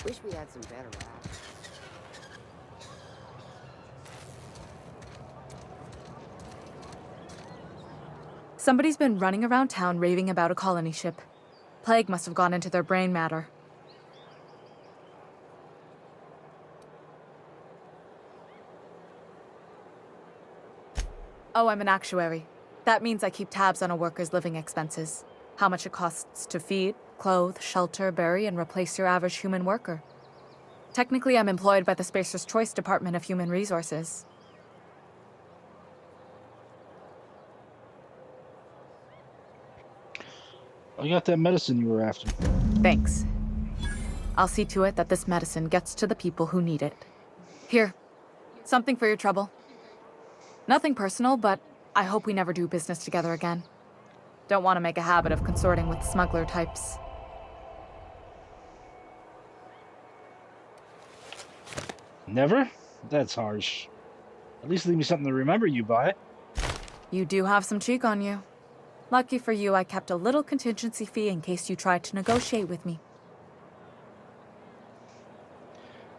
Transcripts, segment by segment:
Wish we had some better apps. Somebody's been running around town raving about a colony ship. Plague must have gone into their brain matter. Oh, I'm an actuary. That means I keep tabs on a worker's living expenses. How much it costs to feed, clothe, shelter, bury, and replace your average human worker. Technically, I'm employed by the Spacer's Choice Department of Human Resources. I got that medicine you were after. Thanks. I'll see to it that this medicine gets to the people who need it. Here, something for your trouble. Nothing personal, but I hope we never do business together again. Don't want to make a habit of consorting with smuggler types. Never? That's harsh. At least leave me something to remember you by. You do have some cheek on you. Lucky for you, I kept a little contingency fee in case you tried to negotiate with me.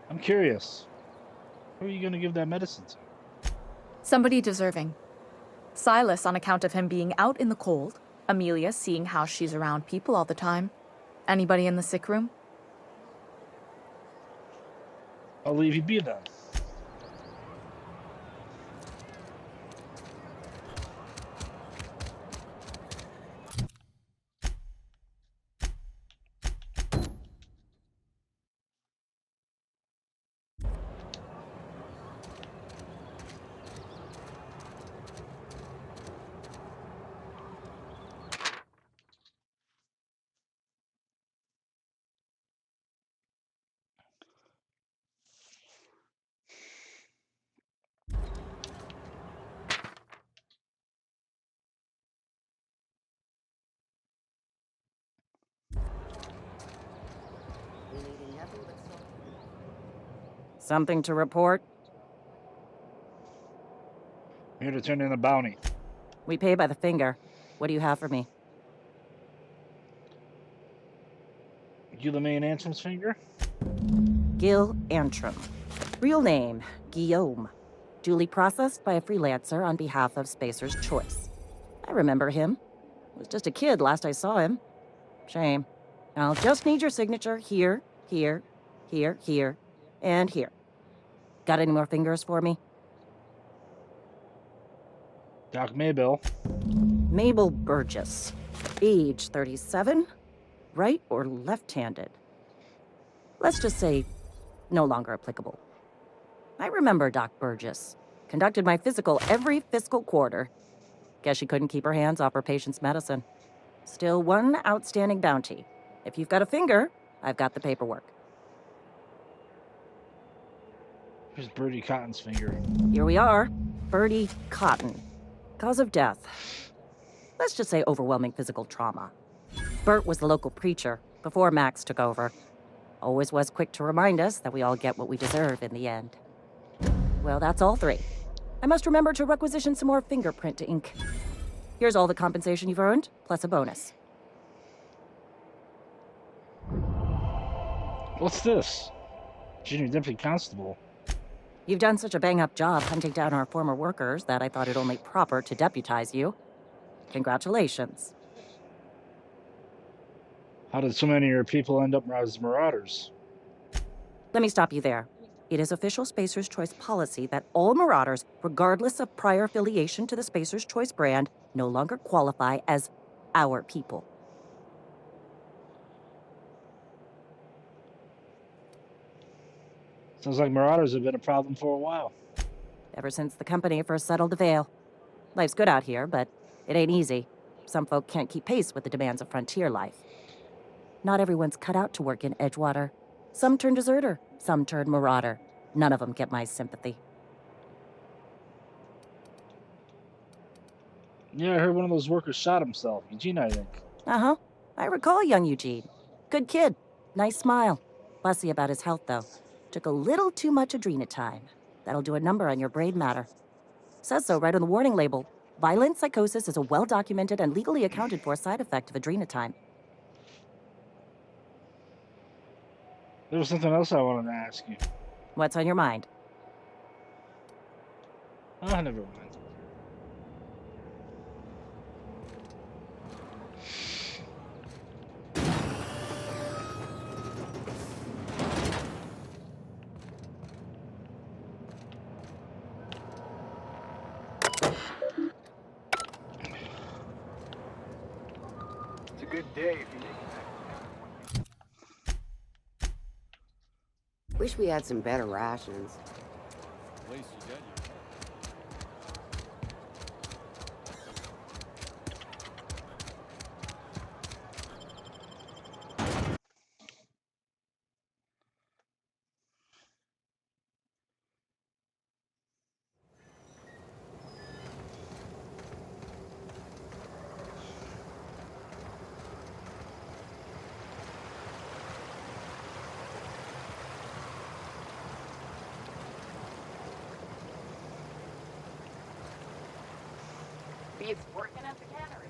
I'm curious. Who are you going to give that medicine to? Somebody deserving. Silas on account of him being out in the cold. Amelia seeing how she's around people all the time. Anybody in the sick room? I'll leave you be then. We needed nothing but salt. Something to report? I'm here to turn in a bounty. We pay by the finger. What do you have for me? You the main Antrim's finger? Gil Antrim. Real name, Guillaume. Duly processed by a freelancer on behalf of Spacer's Choice. I remember him. Was just a kid last I saw him. Shame. I'll just need your signature here, here, here, here, and here. Got any more fingers for me? Doc Maybell. Mabel Burgess. Age 37. Right or left-handed? Let's just say no longer applicable. I remember Doc Burgess. Conducted my physical every fiscal quarter. Guess she couldn't keep her hands off her patient's medicine. Still one outstanding bounty. If you've got a finger, I've got the paperwork. Here's Bertie Cotton's finger. Here we are. Bertie Cotton. Cause of death. Let's just say overwhelming physical trauma. Bert was the local preacher before Max took over. Always was quick to remind us that we all get what we deserve in the end. Well, that's all three. I must remember to requisition some more fingerprint ink. Here's all the compensation you've earned, plus a bonus. What's this? Junior Deputy Constable. You've done such a bang-up job hunting down our former workers that I thought it only proper to deputize you. Congratulations. How did so many of your people end up as marauders? Let me stop you there. It is official Spacer's Choice policy that all marauders, regardless of prior affiliation to the Spacer's Choice brand, no longer qualify as our people. Sounds like marauders have been a problem for a while. Ever since the company first settled the Vale. Life's good out here, but it ain't easy. Some folk can't keep pace with the demands of frontier life. Not everyone's cut out to work in Edgewater. Some turn deserter, some turn marauder. None of them get my sympathy. Yeah, I heard one of those workers shot himself. Eugene, I think. Uh-huh. I recall young Eugene. Good kid. Nice smile. Fussy about his health, though. Took a little too much adrenatime. That'll do a number on your brain matter. Says so right on the warning label. Violent psychosis is a well-documented and legally accounted for side effect of adrenatime. There was something else I wanted to ask you. What's on your mind? Ah, never mind. It's a good day if you make Wish we had some better rations. At least you got your He's working at the cannery.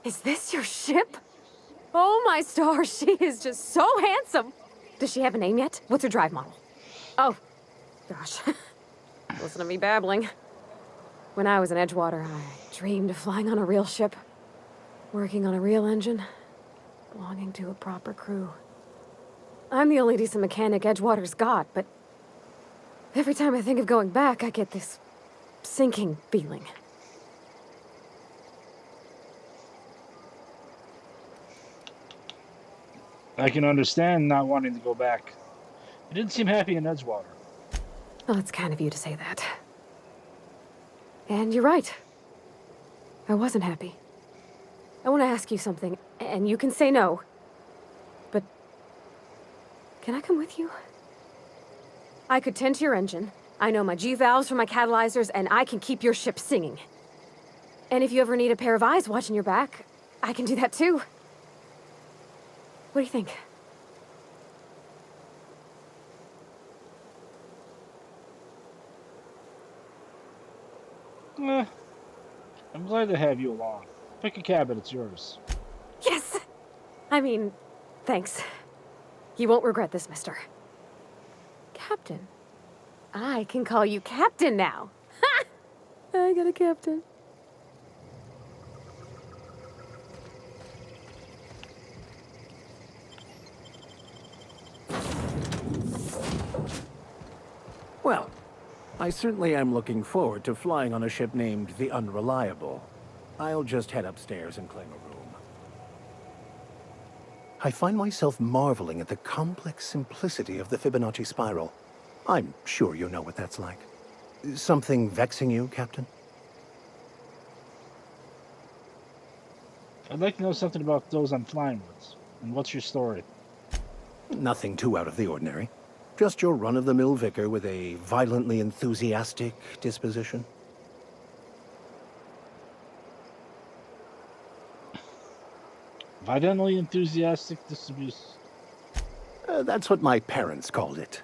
Is this your ship? Oh my stars, she is just so handsome. Does she have a name yet? What's her drive model? Oh, gosh. Listen to me babbling. When I was in Edgewater, I dreamed of flying on a real ship, working on a real engine, belonging to a proper crew. I'm the only decent mechanic Edgewater's got, but every time I think of going back, I get this sinking feeling. I can understand not wanting to go back. You didn't seem happy in Edgewater. Well, it's kind of you to say that. And you're right. I wasn't happy. I want to ask you something, and you can say no. But can I come with you? I could tend to your engine. I know my G-valves for my catalyzers, and I can keep your ship singing. And if you ever need a pair of eyes watching your back, I can do that too. What do you think? I'm glad to have you along. Pick a cabin, it's yours. Yes! I mean, thanks. You won't regret this, mister. Captain. I can call you Captain now. Ha! I got a captain. Well, I certainly am looking forward to flying on a ship named the Unreliable. I'll just head upstairs and claim a room. I find myself marveling at the complex simplicity of the Fibonacci spiral. I'm sure you know what that's like. Something vexing you, Captain? I'd like to know something about those I'm flying with. And what's your story? Nothing too out of the ordinary. Just your run-of-the-mill vicar with a violently enthusiastic disposition. Violently enthusiastic distribution. That's what my parents called it.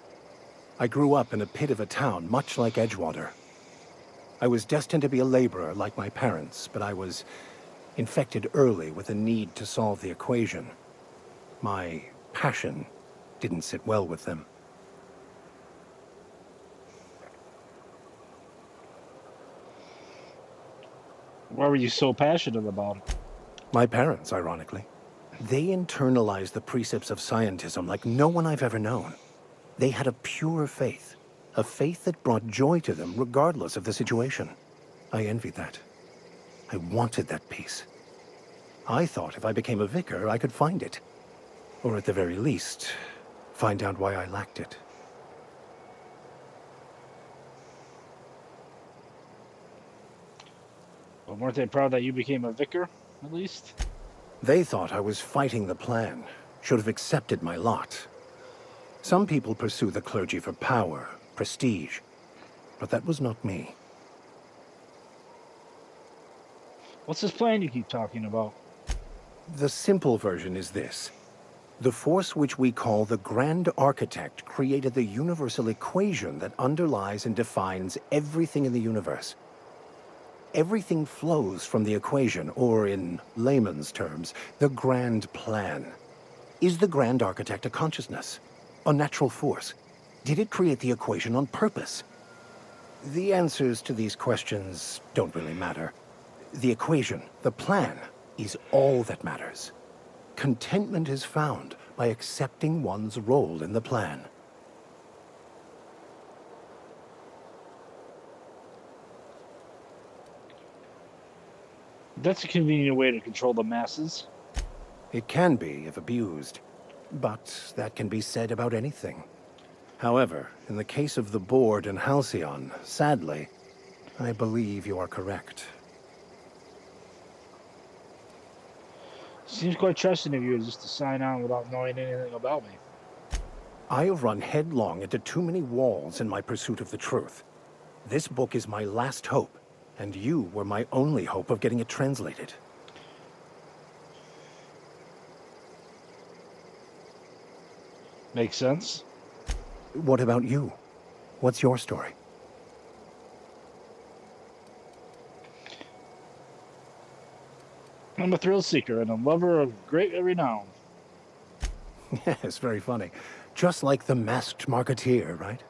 I grew up in a pit of a town, much like Edgewater. I was destined to be a laborer like my parents, but I was infected early with a need to solve the equation. My passion didn't sit well with them. Why were you so passionate about it? My parents, ironically. They internalized the precepts of scientism like no one I've ever known. They had a pure faith, a faith that brought joy to them regardless of the situation. I envied that. I wanted that peace. I thought if I became a vicar, I could find it. Or at the very least, find out why I lacked it. But weren't they proud that you became a vicar, at least? They thought I was fighting the plan, should have accepted my lot. Some people pursue the clergy for power, prestige, but that was not me. What's this plan you keep talking about? The simple version is this. The force which we call the Grand Architect created the universal equation that underlies and defines everything in the universe. Everything flows from the equation, or in layman's terms, the grand plan. Is the Grand Architect a consciousness? A natural force? Did it create the equation on purpose? The answers to these questions don't really matter. The equation, the plan, is all that matters. Contentment is found by accepting one's role in the plan. That's a convenient way to control the masses. It can be if abused, but that can be said about anything. However, in the case of the board and Halcyon, sadly, I believe you are correct. Seems quite trusting of you just to sign on without knowing anything about me. I have run headlong into too many walls in my pursuit of the truth. This book is my last hope, and you were my only hope of getting it translated. Makes sense. What about you? What's your story? I'm a thrill seeker and a lover of great renown. Yes, very funny. Just like the masked marketeer, right?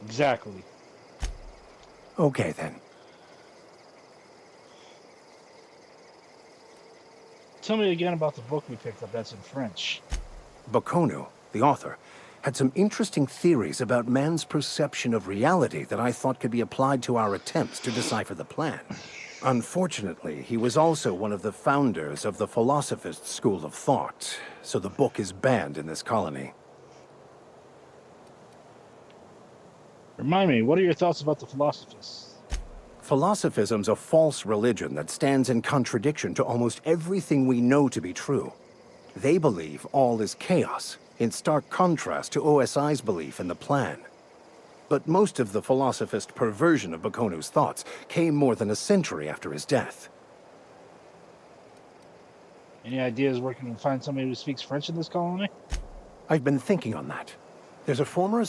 Exactly. Okay, then. Tell me again about the book we picked up that's in French. Baconu, the author, had some interesting theories about man's perception of reality that I thought could be applied to our attempts to decipher the plan. Unfortunately, he was also one of the founders of the Philosophist school of thought, so the book is banned in this colony. Remind me, what are your thoughts about the Philosophists? Philosophism's a false religion that stands in contradiction to almost everything we know to be true. They believe all is chaos, in stark contrast to OSI's belief in the plan. But most of the philosophist perversion of Bakonu's thoughts came more than a century after his death. Any ideas where we can find somebody who speaks French in this colony? I've been thinking on that. There's a former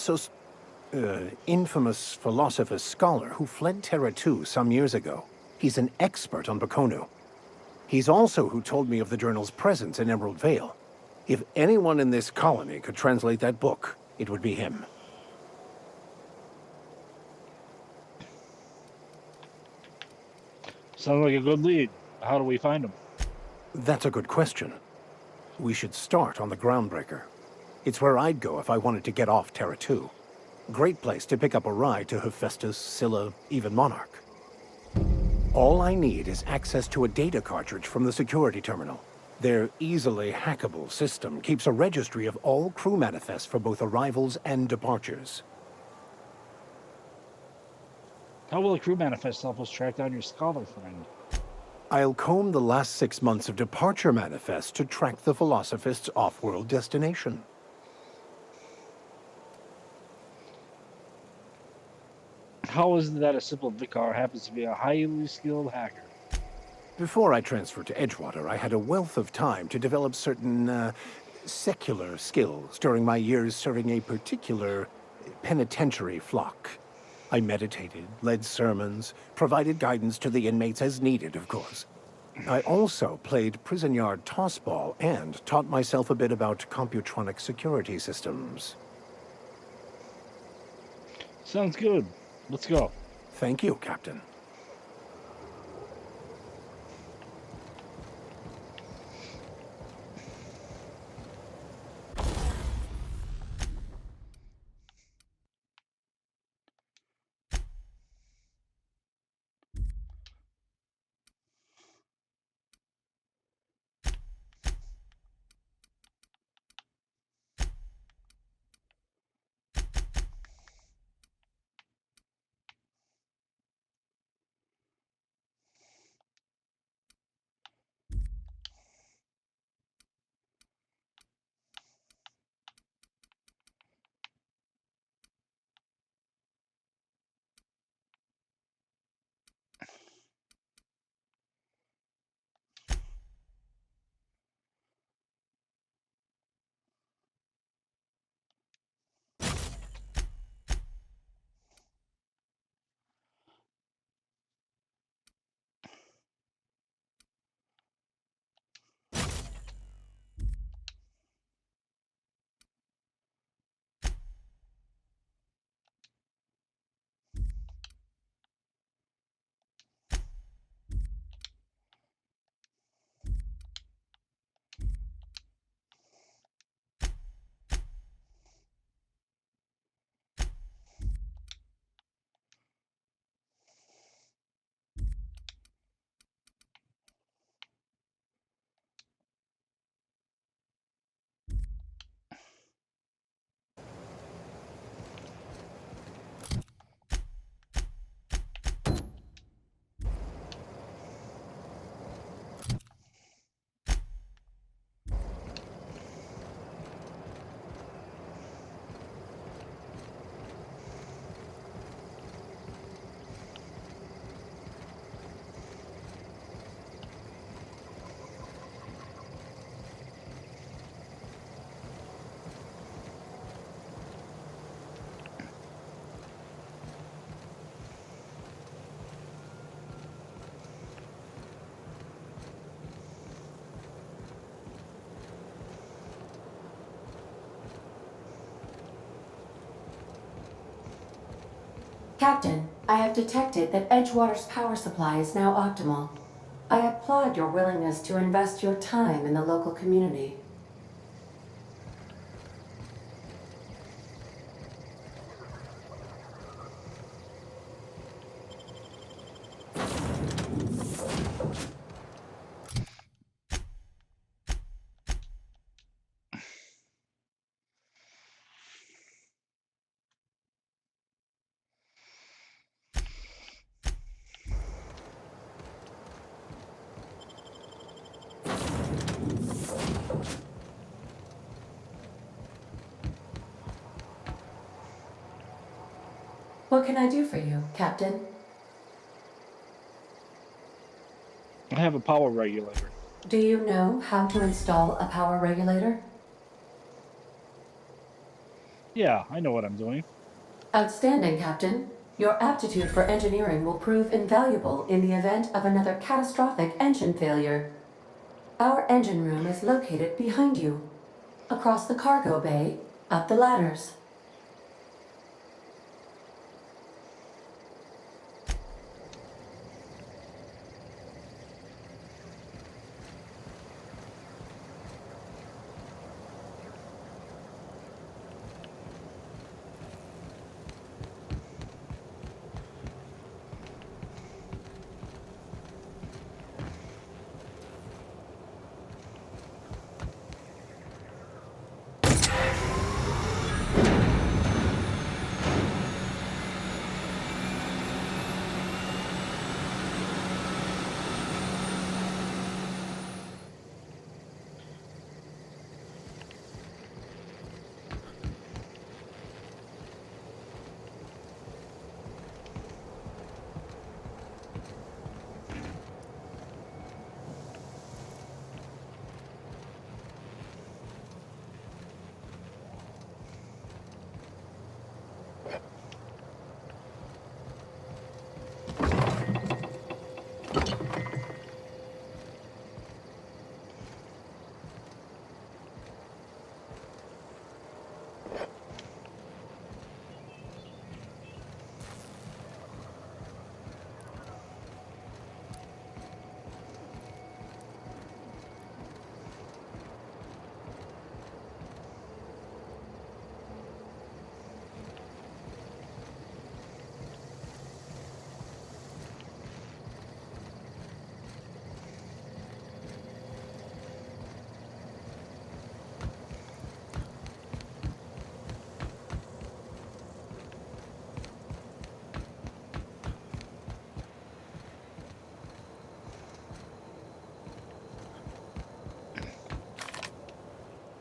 infamous philosophist scholar who fled Terra 2 some years ago. He's an expert on Baconu. He's also who told me of the journal's presence in Emerald Vale. If anyone in this colony could translate that book, it would be him. Sounds like a good lead. How do we find him? That's a good question. We should start on the Groundbreaker. It's where I'd go if I wanted to get off Terra 2. Great place to pick up a ride to Hephaestus, Scylla, even Monarch. All I need is access to a data cartridge from the security terminal. Their easily hackable system keeps a registry of all crew manifests for both arrivals and departures. How will a crew manifest help us track down your scholar friend? I'll comb the last 6 months of departure manifests to track the Philosophist's off-world destination. How is it that a simple vicar happens to be a highly skilled hacker? Before I transferred to Edgewater, I had a wealth of time to develop certain, secular skills during my years serving a particular penitentiary flock. I meditated, led sermons, provided guidance to the inmates as needed, of course. I also played prison yard tossball and taught myself a bit about computronic security systems. Sounds good. Let's go. Thank you, Captain. Captain, I have detected that Edgewater's power supply is now optimal. I applaud your willingness to invest your time in the local community. What can I do for you, Captain? I have a power regulator. Do you know how to install a power regulator? Yeah, I know what I'm doing. Outstanding, Captain. Your aptitude for engineering will prove invaluable in the event of another catastrophic engine failure. Our engine room is located behind you, across the cargo bay, up the ladders.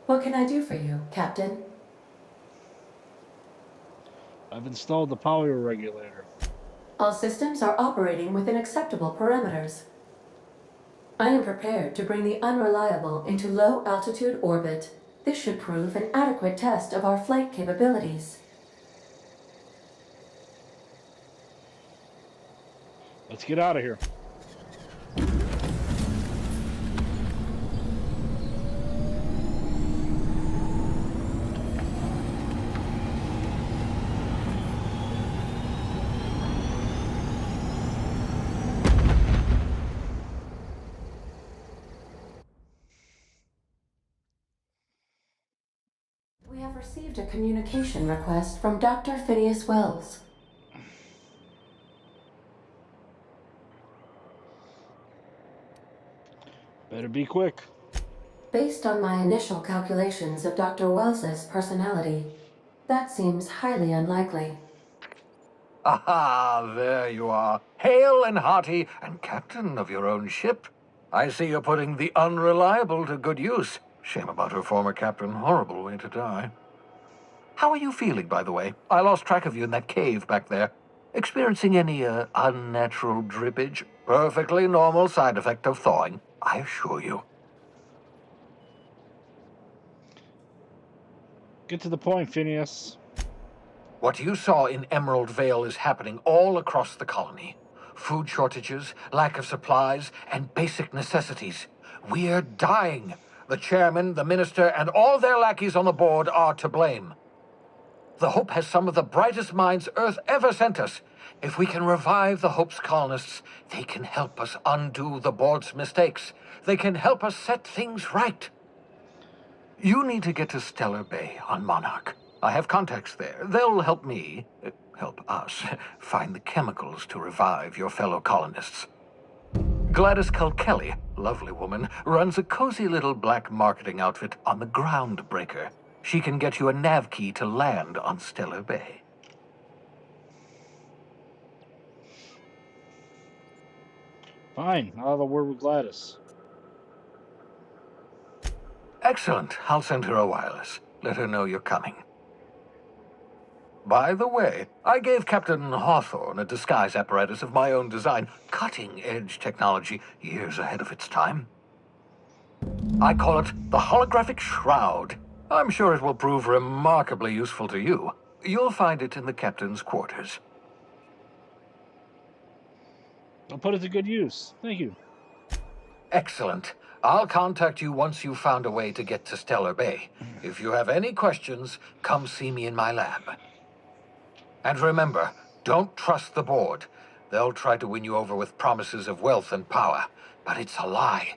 What can I do for you, Captain? I've installed the power regulator. All systems are operating within acceptable parameters. I am prepared to bring the unreliable into low-altitude orbit. This should prove an adequate test of our flight capabilities. Let's get out of here. We have received a communication request from Dr. Phineas Wells. Better be quick. Based on my initial calculations of Dr. Wells's personality, that seems highly unlikely. Aha, there you are. Hale and hearty, and captain of your own ship. I see you're putting the unreliable to good use. Shame about her former captain. Horrible way to die. How are you feeling, by the way? I lost track of you in that cave back there. Experiencing any, unnatural drippage? Perfectly normal side effect of thawing, I assure you. Get to the point, Phineas. What you saw in Emerald Vale is happening all across the colony. Food shortages, lack of supplies, and basic necessities. We're dying. The chairman, the minister, and all their lackeys on the board are to blame. The Hope has some of the brightest minds Earth ever sent us. If we can revive the Hope's colonists, they can help us undo the board's mistakes. They can help us set things right. You need to get to Stellar Bay on Monarch. I have contacts there. They'll help me, help us, find the chemicals to revive your fellow colonists. Gladys Kelly, lovely woman, runs a cozy little black marketing outfit on the Groundbreaker. She can get you a nav key to land on Stellar Bay. Fine, I'll have a word with Gladys. Excellent. I'll send her a wireless. Let her know you're coming. By the way, I gave Captain Hawthorne a disguise apparatus of my own design, cutting-edge technology years ahead of its time. I call it the Holographic Shroud. I'm sure it will prove remarkably useful to you. You'll find it in the captain's quarters. I'll put it to good use. Thank you. Excellent. I'll contact you once you've found a way to get to Stellar Bay. If you have any questions, come see me in my lab. And remember, don't trust the board. They'll try to win you over with promises of wealth and power, but it's a lie.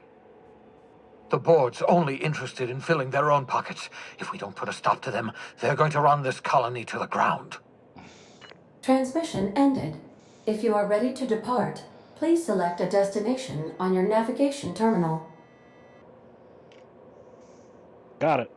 The board's only interested in filling their own pockets. If we don't put a stop to them, they're going to run this colony to the ground. Transmission ended. If you are ready to depart, please select a destination on your navigation terminal. Got it.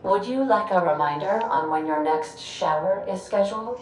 Would you like a reminder on when your next shower is scheduled?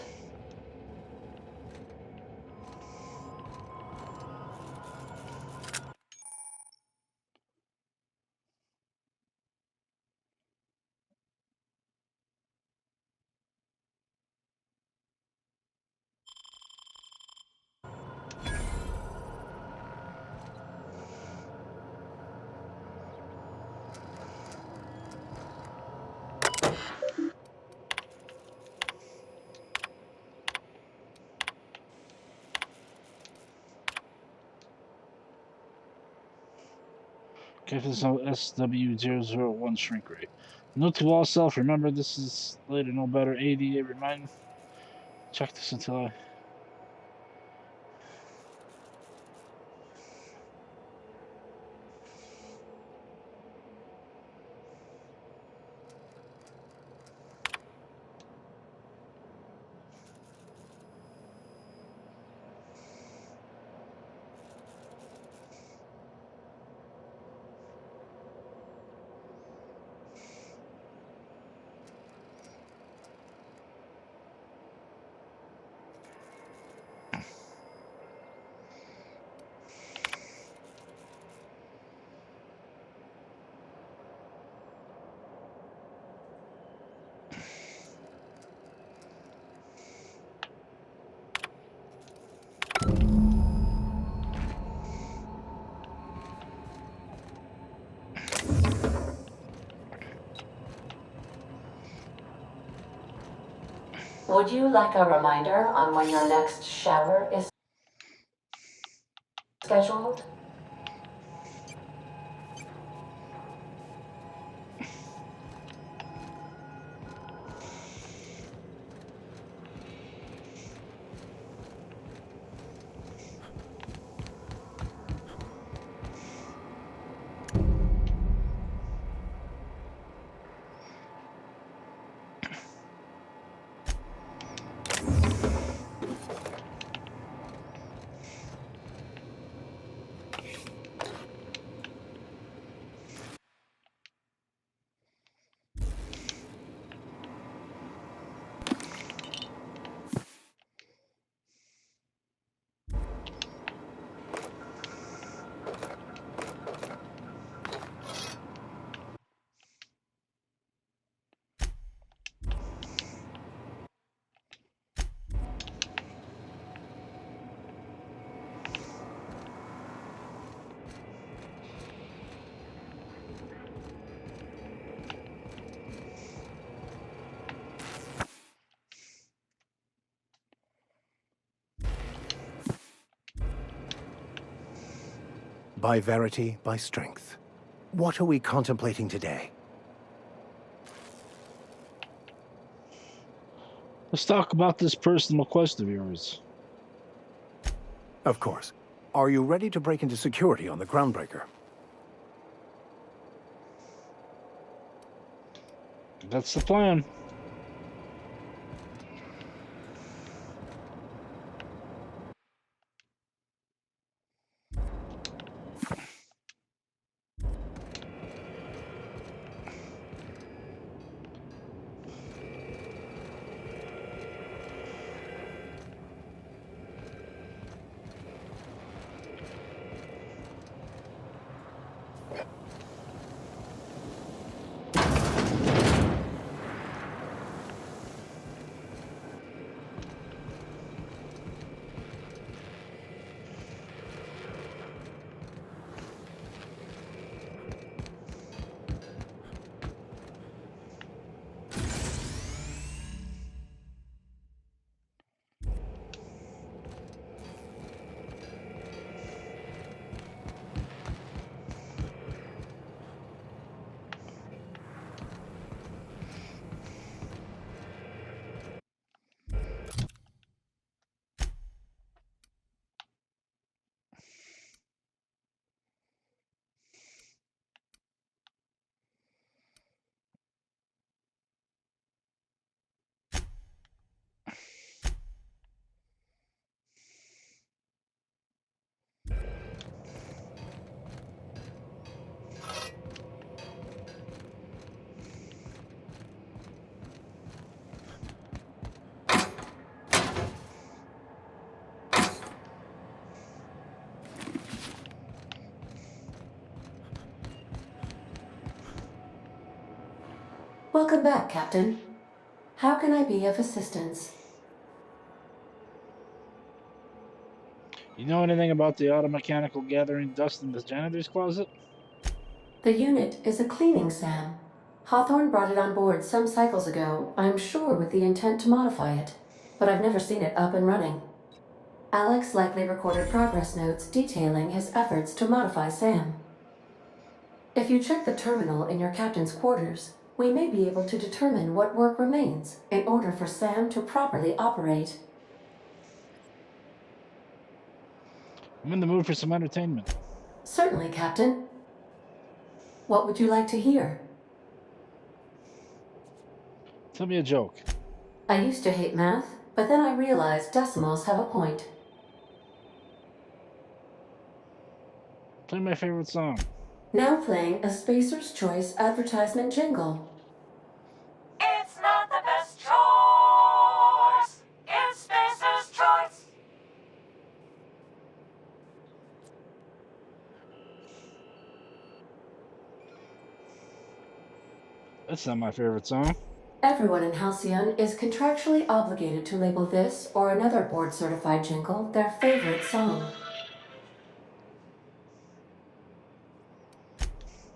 Captain SW001 shrink rate. Note to all self, remember this is later no better. ADA remind. Check this until I. Would you like a reminder on when your next shower is scheduled? By verity, by strength. What are we contemplating today? Let's talk about this personal quest of yours. Of course. Are you ready to break into security on the Groundbreaker? That's the plan. Welcome back, Captain. How can I be of assistance? You know anything about the auto mechanical gathering dust in the janitor's closet? The unit is a cleaning SAM. Hawthorne brought it on board some cycles ago, I'm sure with the intent to modify it, but I've never seen it up and running. Alex likely recorded progress notes detailing his efforts to modify SAM. If you check the terminal in your captain's quarters, we may be able to determine what work remains in order for Sam to properly operate. I'm in the mood for some entertainment. Certainly, Captain. What would you like to hear? Tell me a joke. I used to hate math, but then I realized decimals have a point. Play my favorite song. Now playing a Spacer's Choice advertisement jingle. It's not the best choice. It's Spacer's Choice. That's not my favorite song. Everyone in Halcyon is contractually obligated to label this or another board-certified jingle their favorite song.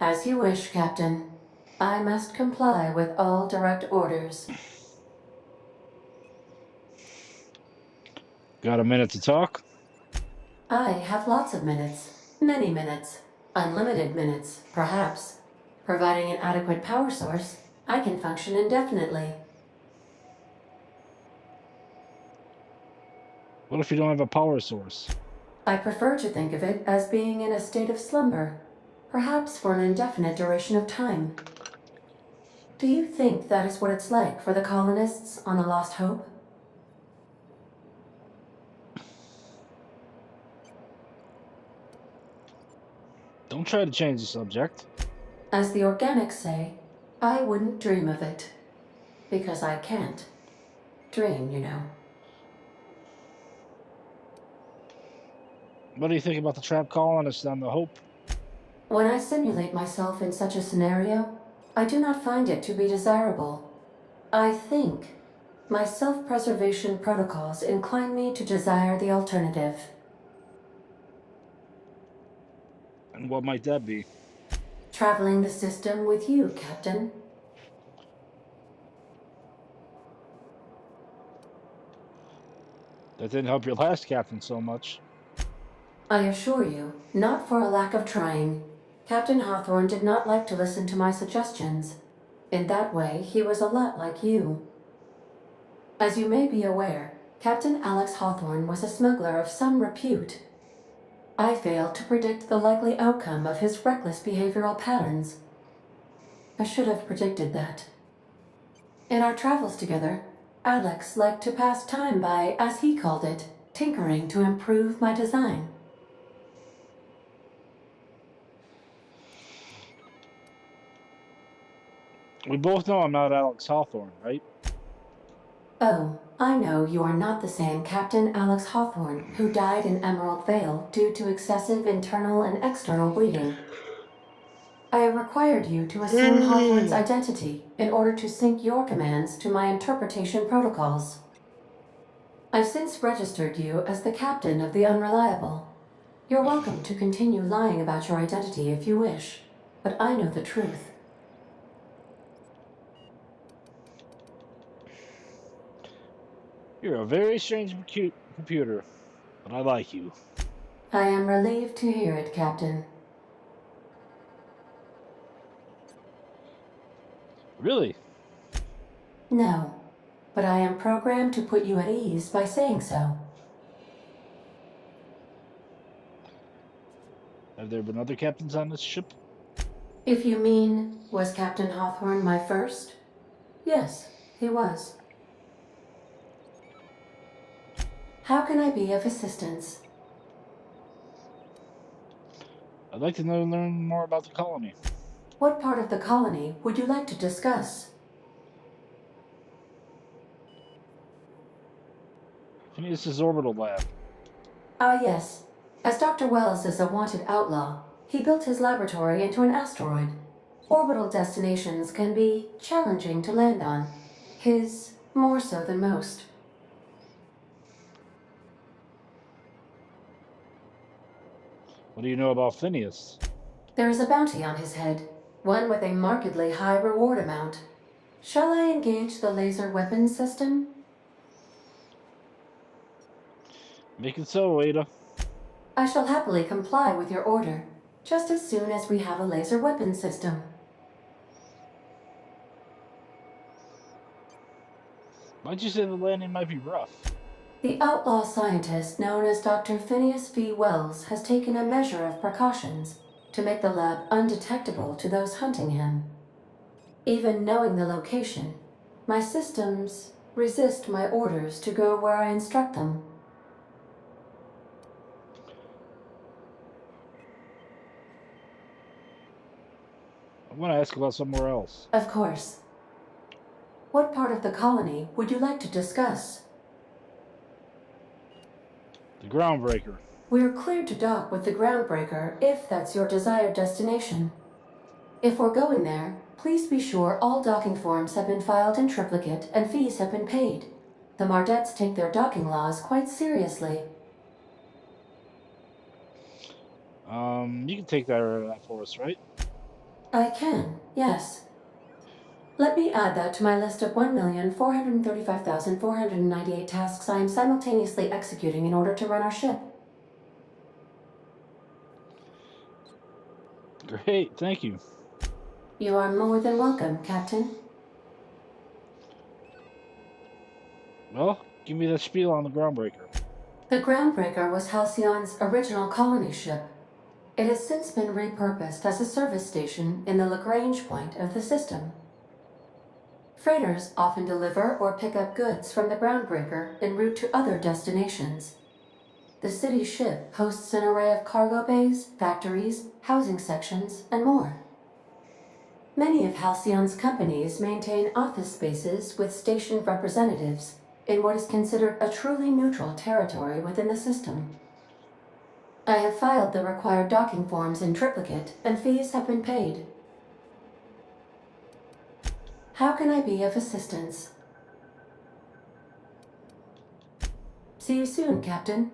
As you wish, Captain. I must comply with all direct orders. Got a minute to talk? I have lots of minutes. Many minutes. Unlimited minutes, perhaps. Providing an adequate power source, I can function indefinitely. What if you don't have a power source? I prefer to think of it as being in a state of slumber, perhaps for an indefinite duration of time. Do you think that is what it's like for the colonists on the Lost Hope? Don't try to change the subject. As the organics say, I wouldn't dream of it. Because I can't. Dream, you know. What do you think about the trap colonists on the Hope? When I simulate myself in such a scenario, I do not find it to be desirable. I think my self-preservation protocols incline me to desire the alternative. And what might that be? Traveling the system with you, Captain. That didn't help your last captain so much. I assure you, not for a lack of trying. Captain Hawthorne did not like to listen to my suggestions. In that way, he was a lot like you. As you may be aware, Captain Alex Hawthorne was a smuggler of some repute. I failed to predict the likely outcome of his reckless behavioral patterns. I should have predicted that. In our travels together, Alex liked to pass time by, as he called it, tinkering to improve my design. We both know I'm not Alex Hawthorne, right? Oh, I know you are not the same Captain Alex Hawthorne who died in Emerald Vale due to excessive internal and external bleeding. I have required you to assume Hawthorne's identity in order to sync your commands to my interpretation protocols. I've since registered you as the captain of the Unreliable. You're welcome to continue lying about your identity if you wish, but I know the truth. You're a very strange computer, but I like you. I am relieved to hear it, Captain. Really? No, but I am programmed to put you at ease by saying so. Have there been other captains on this ship? If you mean, was Captain Hawthorne my first? Yes, he was. How can I be of assistance? I'd like to learn more about the colony. What part of the colony would you like to discuss? Phineas's orbital lab. Ah, yes. As Dr. Wells is a wanted outlaw, he built his laboratory into an asteroid. Orbital destinations can be challenging to land on. His more so than most. What do you know about Phineas? There is a bounty on his head, one with a markedly high reward amount. Shall I engage the laser weapons system? Make it so, Ada. I shall happily comply with your order. just as soon as we have a laser weapon system. Why'd you say the landing might be rough? The outlaw scientist known as Dr. Phineas V. Wells has taken a measure of precautions to make the lab undetectable to those hunting him. Even knowing the location, my systems resist my orders to go where I instruct them. I want to ask about somewhere else. Of course. What part of the colony would you like to discuss? The Groundbreaker. We're cleared to dock with the Groundbreaker if that's your desired destination. If we're going there, please be sure all docking forms have been filed in triplicate and fees have been paid. The Mardettes take their docking laws quite seriously. You can take that for us, right? I can, yes. Let me add that to my list of 1,435,498 tasks I am simultaneously executing in order to run our ship. Great, thank you. You are more than welcome, Captain. Well, give me that spiel on the Groundbreaker. The Groundbreaker was Halcyon's original colony ship. It has since been repurposed as a service station in the Lagrange point of the system. Freighters often deliver or pick up goods from the Groundbreaker en route to other destinations. The city ship hosts an array of cargo bays, factories, housing sections, and more. Many of Halcyon's companies maintain office spaces with station representatives in what is considered a truly neutral territory within the system. I have filed the required docking forms in triplicate, and fees have been paid. How can I be of assistance? See you soon, Captain.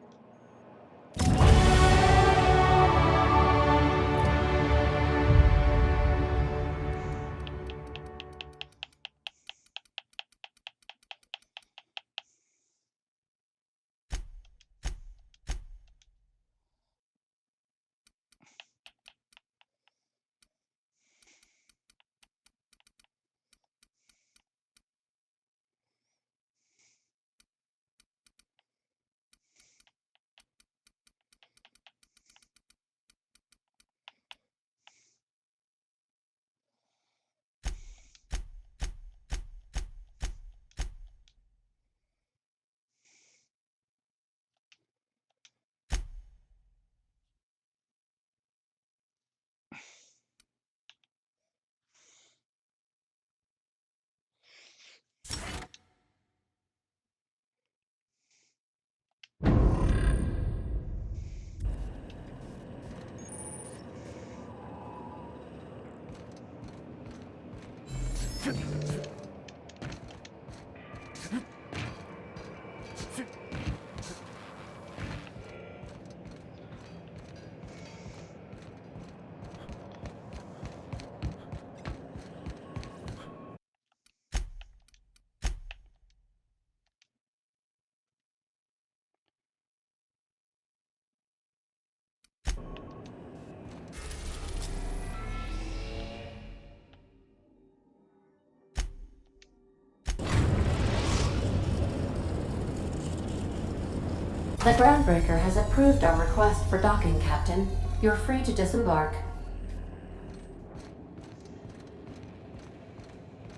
The Groundbreaker has approved our request for docking, Captain. You're free to disembark.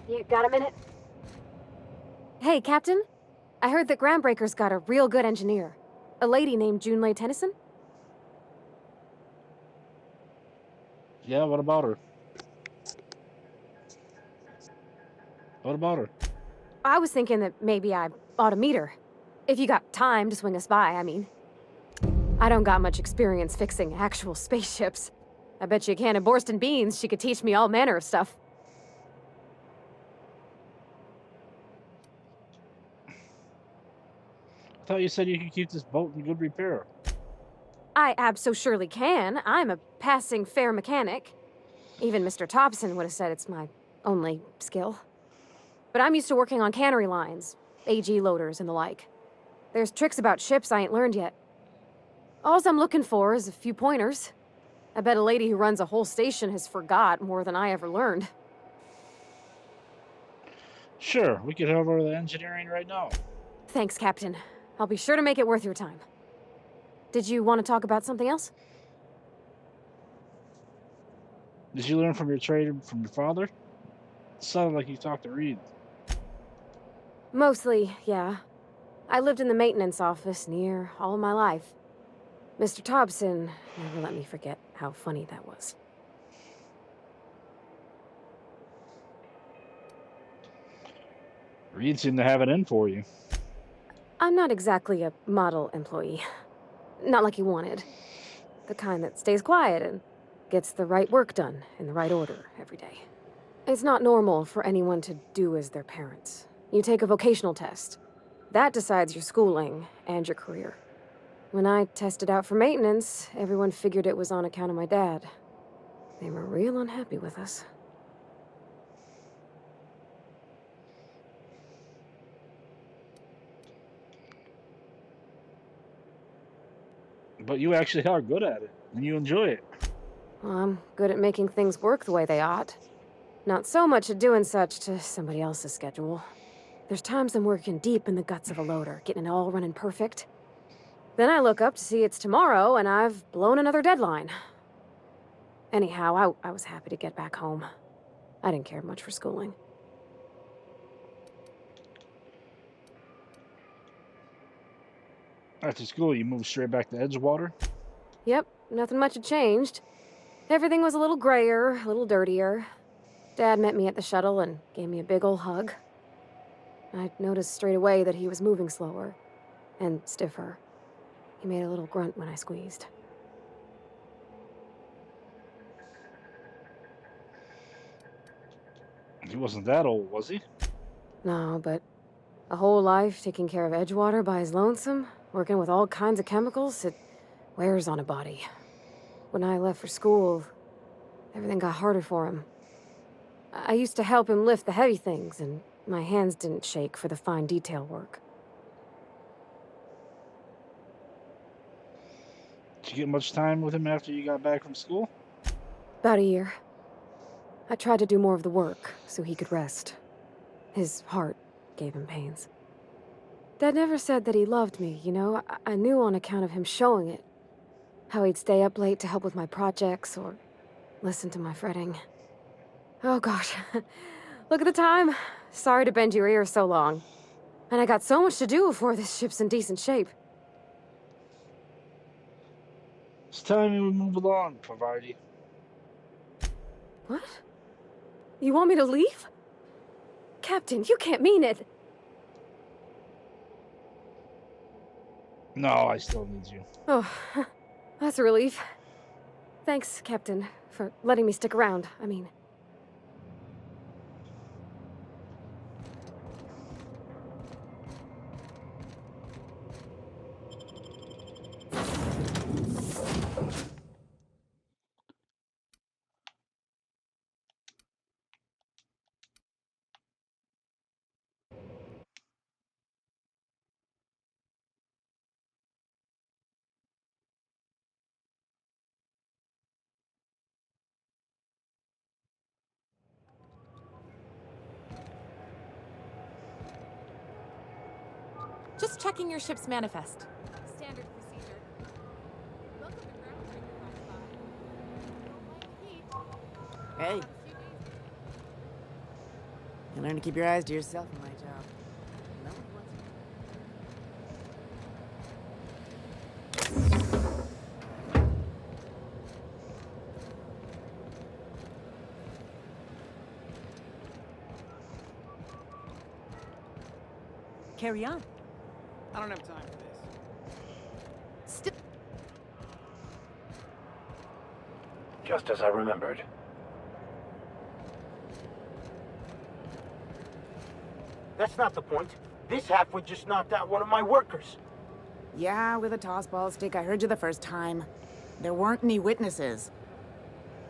You got a minute? Hey, Captain. I heard that Groundbreaker's got a real good engineer. A lady named Junlei Tennyson? Yeah, what about her? What about her? I was thinking that maybe I ought to meet her. If you got time to swing us by, I mean. I don't got much experience fixing actual spaceships. I bet you a can of Borston beans she could teach me all manner of stuff. I thought you said you could keep this boat in good repair. I abso-surely can. I'm a passing fair mechanic. Even Mr. Thompson would have said it's my only skill. But I'm used to working on cannery lines, AG loaders and the like. There's tricks about ships I ain't learned yet. All I'm looking for is a few pointers. I bet a lady who runs a whole station has forgot more than I ever learned. Sure, we could head over to the engineering right now. Thanks, Captain. I'll be sure to make it worth your time. Did you want to talk about something else? Did you learn from your trade from your father? It sounded like you talked to Reed. Mostly, yeah. I lived in the maintenance office near all my life. Mr. Thompson never let me forget how funny that was. Reed seemed to have it in for you. I'm not exactly a model employee. Not like he wanted. The kind that stays quiet and gets the right work done in the right order every day. It's not normal for anyone to do as their parents. You take a vocational test. That decides your schooling and your career. When I tested out for maintenance, everyone figured it was on account of my dad. They were real unhappy with us. But you actually are good at it, and you enjoy it. Well, I'm good at making things work the way they ought. Not so much at doing such to somebody else's schedule. There's times I'm working deep in the guts of a loader, getting it all running perfect. Then I look up to see it's tomorrow, and I've blown another deadline. Anyhow, I was happy to get back home. I didn't care much for schooling. After school, you moved straight back to Edgewater? Yep, nothing much had changed. Everything was a little grayer, a little dirtier. Dad met me at the shuttle and gave me a big ol' hug. I noticed straight away that he was moving slower and stiffer. He made a little grunt when I squeezed. He wasn't that old, was he? No, but a whole life taking care of Edgewater by his lonesome, working with all kinds of chemicals, it wears on a body. When I left for school, everything got harder for him. I used to help him lift the heavy things, and my hands didn't shake for the fine detail work. Did you get much time with him after you got back from school? About a year. I tried to do more of the work so he could rest. His heart gave him pains. Dad never said that he loved me, you know? I knew on account of him showing it. How he'd stay up late to help with my projects or listen to my fretting. Oh gosh, look at the time. Sorry to bend your ear so long. And I got so much to do before this ship's in decent shape. It's time we move along, Pavardi. What? You want me to leave? Captain, you can't mean it. No, I still need you. Oh, that's a relief. Thanks, Captain, for letting me stick around. I mean... Just checking your ship's manifest. Standard procedure. Welcome to ground. Hey. You learn to keep your eyes to yourself in my job. No one wants you. Carry on. I don't have time for this. Just as I remembered. That's not the point. This halfwit just knocked out one of my workers. Yeah, with a tossball stick. I heard you the first time. There weren't any witnesses.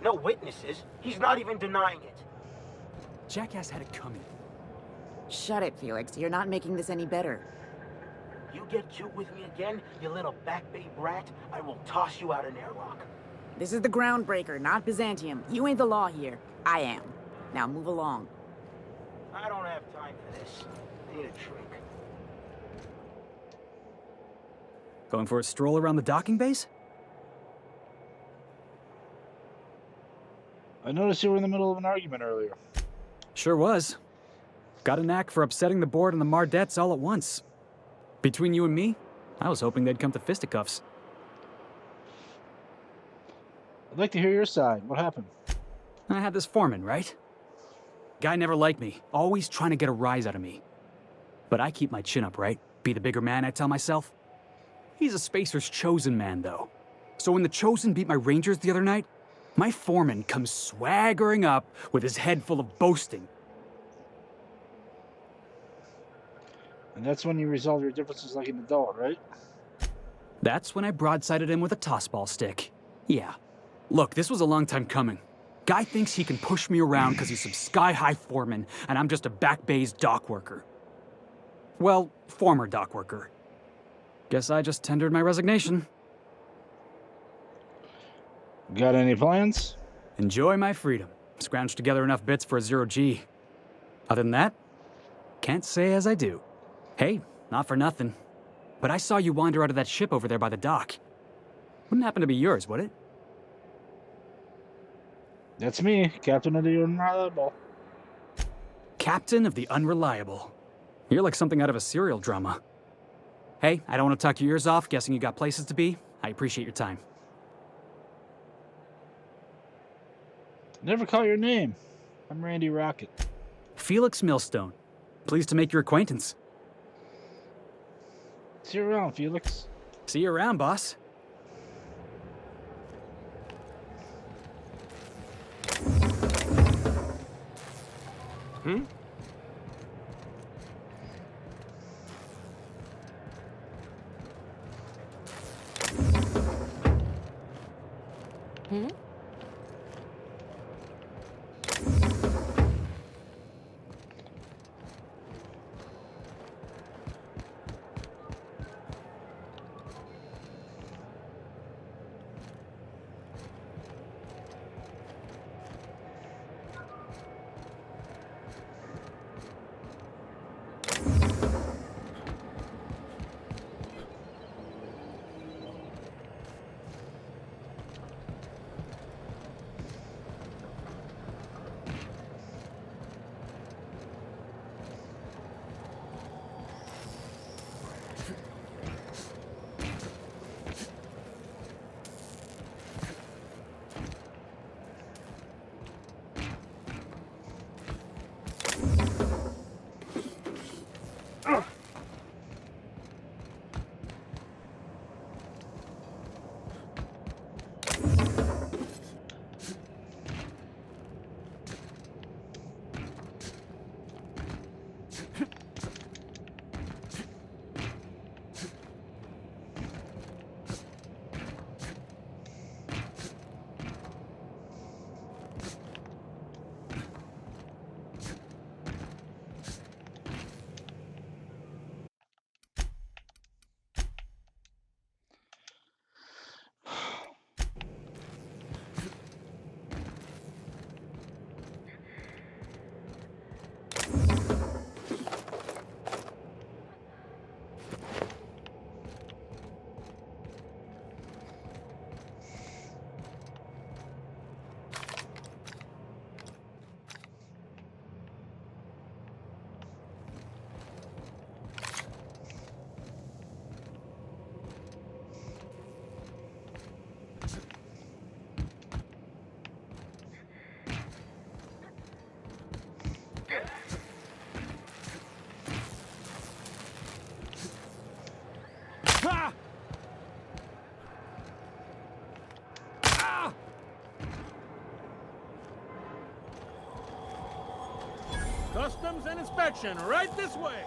No witnesses. He's not even denying it. Jackass had it coming. Shut it, Felix. You're not making this any better. You get cute with me again, you little back bay brat, I will toss you out an airlock. This is the Groundbreaker, not Byzantium. You ain't the law here. I am. Now move along. I don't have time for this. I need a drink. Going for a stroll around the docking base? I noticed you were in the middle of an argument earlier. Sure was. Got a knack for upsetting the board and the Mardettes all at once. Between you and me, I was hoping they'd come to fisticuffs. I'd like to hear your side. What happened? I had this foreman, right? Guy never liked me, always trying to get a rise out of me. But I keep my chin up, right? Be the bigger man, I tell myself. He's a Spacer's chosen man, though. So when the Chosen beat my Rangers the other night, my foreman comes swaggering up with his head full of boasting. And that's when you resolve your differences like an adult, right? That's when I broadsided him with a tossball stick. Yeah. Look, this was a long time coming. Guy thinks he can push me around because he's some sky-high foreman, and I'm just a back bay's dock worker. Well, former dock worker. Guess I just tendered my resignation. Got any plans? Enjoy my freedom. Scrounged together enough bits for a 0G. Other than that, can't say as I do. Hey, not for nothing, but I saw you wander out of that ship over there by the dock. Wouldn't happen to be yours, would it? That's me, Captain of the Unreliable. Captain of the Unreliable. You're like something out of a serial drama. Hey, I don't want to talk your ears off, guessing you got places to be. I appreciate your time. Never call your name. I'm Randy Rocket. Felix Millstone. Pleased to make your acquaintance. See you around, Felix. See you around, boss. Hmm? Hmm? Customs and inspection, right this way.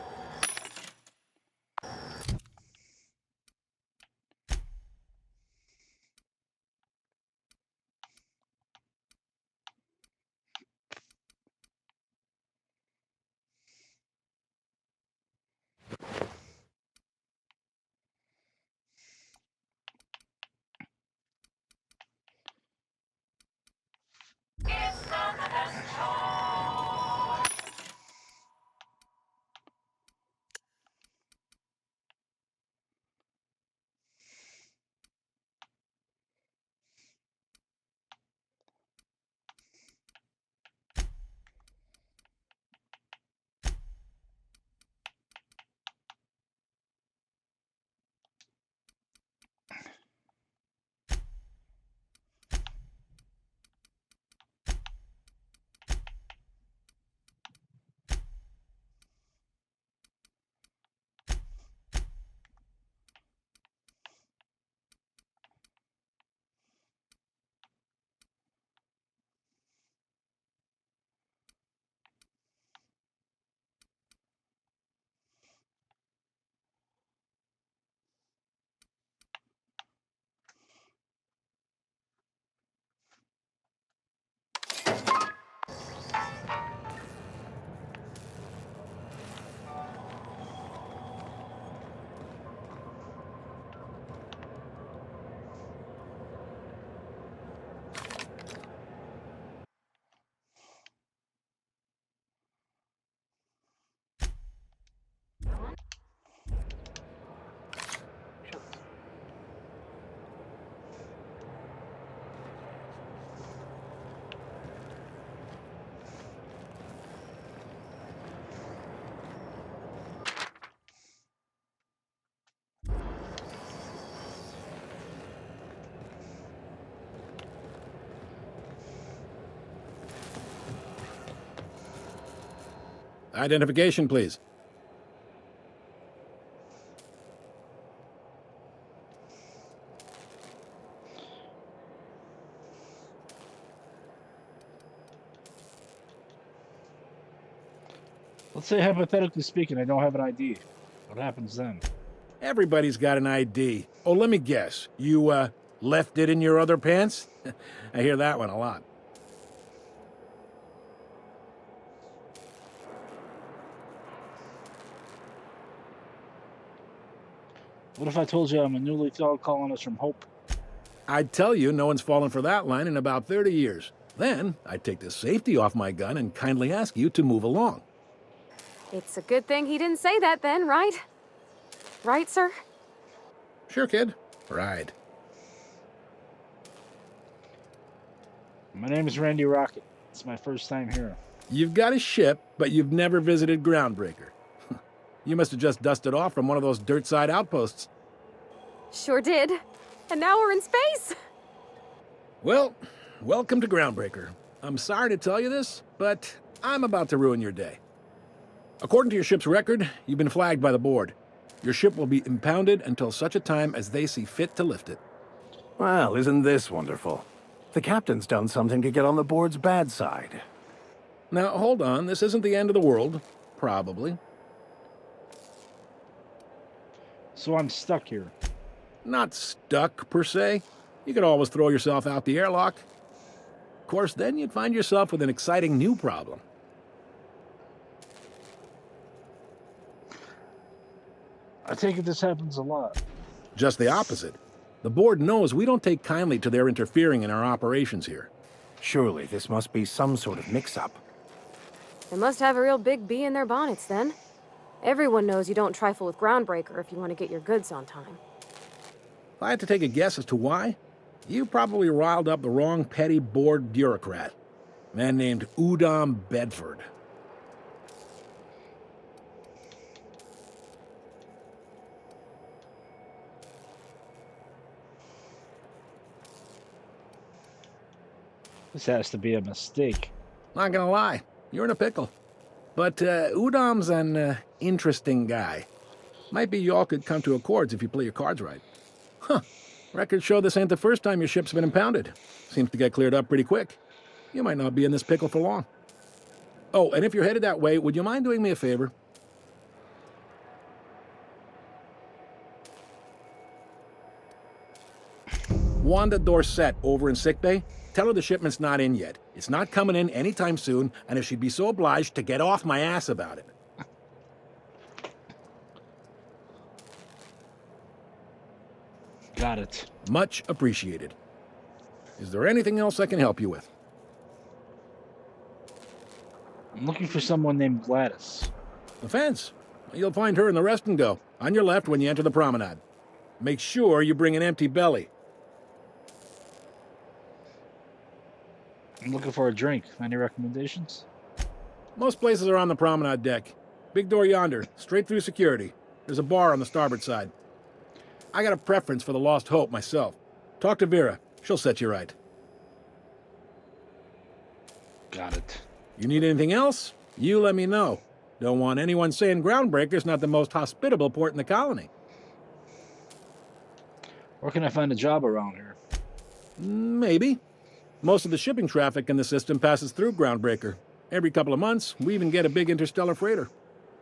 Identification, please. Let's say, hypothetically speaking, I don't have an ID. What happens then? Everybody's got an ID. Oh, let me guess. You, left it in your other pants? I hear that one a lot. What if I told you I'm a newly fellow colonist from Hope? I'd tell you no one's fallen for that line in about 30 years. Then, I'd take the safety off my gun and kindly ask you to move along. It's a good thing he didn't say that then, right? Right, sir? Sure, kid. Right. My name is Randy Rocket. It's my first time here. You've got a ship, but you've never visited Groundbreaker. You must have just dusted off from one of those dirt-side outposts. Sure did. And now we're in space! Well, welcome to Groundbreaker. I'm sorry to tell you this, but I'm about to ruin your day. According to your ship's record, you've been flagged by the board. Your ship will be impounded until such a time as they see fit to lift it. Well, isn't this wonderful? The captain's done something to get on the board's bad side. Now, hold on. This isn't the end of the world. Probably. So I'm stuck here. Not stuck, per se. You could always throw yourself out the airlock. Of course, then you'd find yourself with an exciting new problem. I take it this happens a lot. Just the opposite. The board knows we don't take kindly to their interfering in our operations here. Surely this must be some sort of mix-up. They must have a real big bee in their bonnets then. Everyone knows you don't trifle with Groundbreaker if you want to get your goods on time. If I had to take a guess as to why, you probably riled up the wrong petty board bureaucrat. A man named Udom Bedford. This has to be a mistake. Not gonna lie, you're in a pickle. But Udom's an interesting guy. Might be y'all could come to accords if you play your cards right. Huh. Records show this ain't the first time your ship's been impounded. Seems to get cleared up pretty quick. You might not be in this pickle for long. Oh, and if you're headed that way, would you mind doing me a favor? Wanda Dorset over in sickbay. Tell her the shipment's not in yet. It's not coming in anytime soon, and if she'd be so obliged to get off my ass about it. Got it. Much appreciated. Is there anything else I can help you with? I'm looking for someone named Gladys. The fence. You'll find her in the rest and go, on your left when you enter the promenade. Make sure you bring an empty belly. I'm looking for a drink. Any recommendations? Most places are on the promenade deck. Big door yonder, straight through security. There's a bar on the starboard side. I got a preference for the Lost Hope myself. Talk to Vera. She'll set you right. Got it. You need anything else? You let me know. Don't want anyone saying Groundbreaker's not the most hospitable port in the colony. Where can I find a job around here? Maybe. Most of the shipping traffic in the system passes through Groundbreaker. Every couple of months, we even get a big interstellar freighter.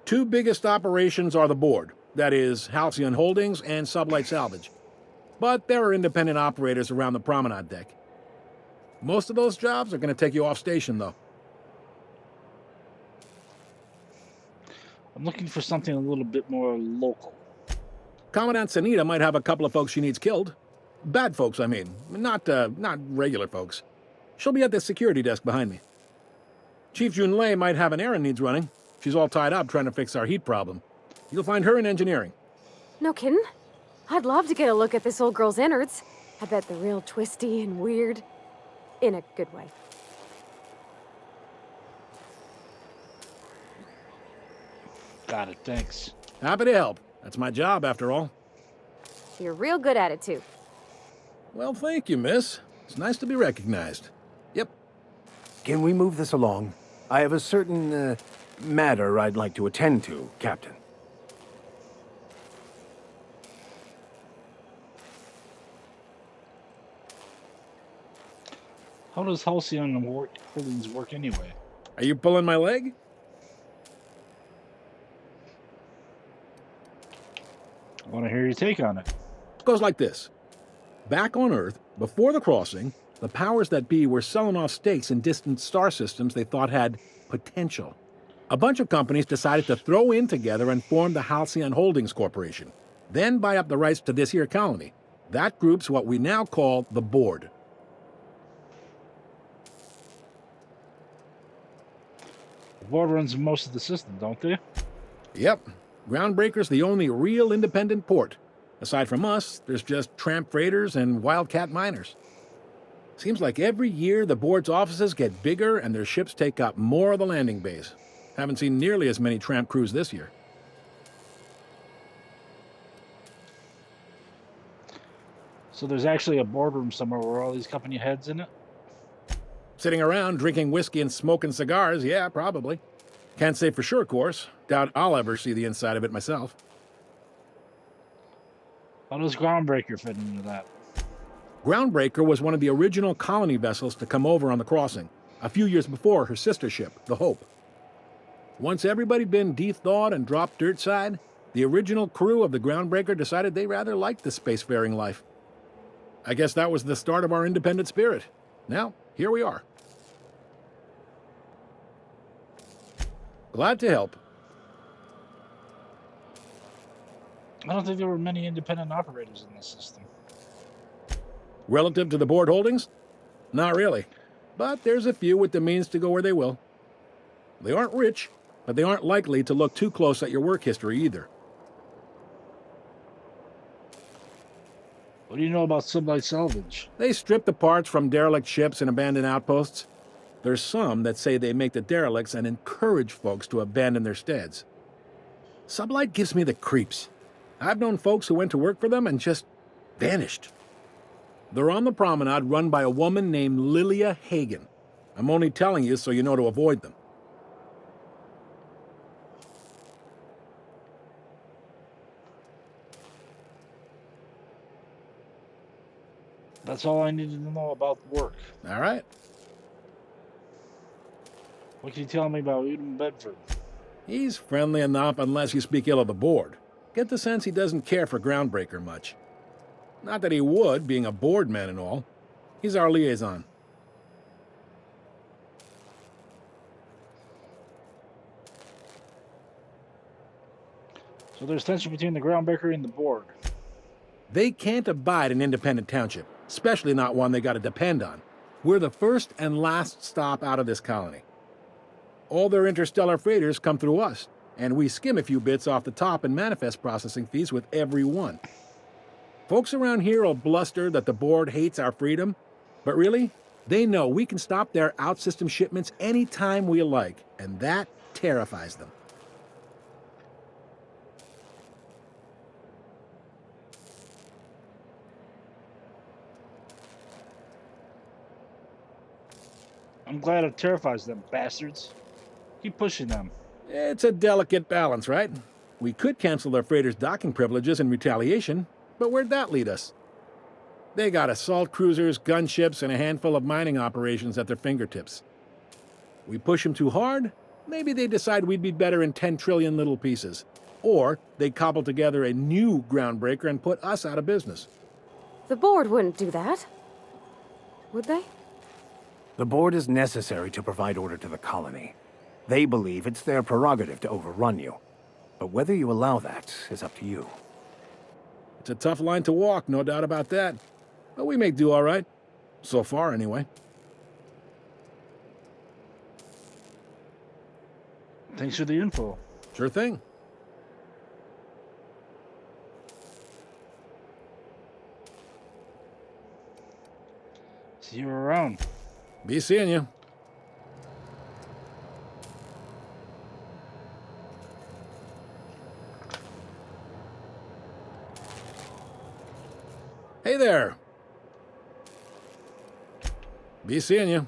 Two biggest operations are the board. That is, Halcyon Holdings and Sublight Salvage. But there are independent operators around the promenade deck. Most of those jobs are going to take you off station, though. I'm looking for something a little bit more local. Commandant Sanita might have a couple of folks she needs killed. Bad folks, I mean. Not regular folks. She'll be at the security desk behind me. Chief Junlei might have an errand needs running. She's all tied up trying to fix our heat problem. You'll find her in engineering. No kidding? I'd love to get a look at this old girl's innards. I bet they're real twisty and weird. In a good way. Got it, thanks. Happy to help. That's my job, after all. You're real good at it, too. Well, thank you, miss. It's nice to be recognized. Yep. Can we move this along? I have a certain, matter I'd like to attend to, Captain. How does Halcyon Holdings work anyway? Are you pulling my leg? I want to hear your take on it. It goes like this. Back on Earth, before the crossing, the powers that be were selling off stakes in distant star systems they thought had potential. A bunch of companies decided to throw in together and form the Halcyon Holdings Corporation, then buy up the rights to this here colony. That group's what we now call the Board. The board runs most of the system, don't they? Yep. Groundbreaker's the only real independent port. Aside from us, there's just tramp freighters and wildcat miners. Seems like every year the board's offices get bigger and their ships take up more of the landing bays. Haven't seen nearly as many tramp crews this year. So there's actually a boardroom somewhere where all these company heads in it? Sitting around drinking whiskey and smoking cigars, yeah, probably. Can't say for sure, of course. Doubt I'll ever see the inside of it myself. How does Groundbreaker fit into that? Groundbreaker was one of the original colony vessels to come over on the crossing, a few years before her sister ship, the Hope. Once everybody'd been de-thawed and dropped dirtside, the original crew of the Groundbreaker decided they rather liked the spacefaring life. I guess that was the start of our independent spirit. Now, here we are. Glad to help. I don't think there were many independent operators in this system. Relative to the board holdings? Not really. But there's a few with the means to go where they will. They aren't rich, but they aren't likely to look too close at your work history either. What do you know about sublight salvage? They strip the parts from derelict ships and abandoned outposts. There's some that say they make the derelicts and encourage folks to abandon their steads. Sublight gives me the creeps. I've known folks who went to work for them and just vanished. They're on the promenade run by a woman named Lilia Hagen. I'm only telling you so you know to avoid them. That's all I needed to know about work. All right. What can you tell me about Eden Bedford? He's friendly enough unless you speak ill of the board. Get the sense he doesn't care for Groundbreaker much. Not that he would, being a board man and all. He's our liaison. So there's tension between the Groundbreaker and the board. They can't abide an independent township, especially not one they gotta depend on. We're the first and last stop out of this colony. All their interstellar freighters come through us, and we skim a few bits off the top in manifest processing fees with every one. Folks around here will bluster that the board hates our freedom, but really, they know we can stop their out-system shipments anytime we like, and that terrifies them. I'm glad it terrifies them, bastards. Keep pushing them. It's a delicate balance, right? We could cancel their freighters' docking privileges in retaliation, but where'd that lead us? They got assault cruisers, gunships, and a handful of mining operations at their fingertips. We push them too hard, maybe they decide we'd be better in 10 trillion little pieces. Or they cobble together a new Groundbreaker and put us out of business. The board wouldn't do that. Would they? The board is necessary to provide order to the colony. They believe it's their prerogative to overrun you. But whether you allow that is up to you. It's a tough line to walk, no doubt about that. But we may do all right. So far, anyway. Thanks for the info. Sure thing. See you around. Be seeing you. Hey there. Be seeing you.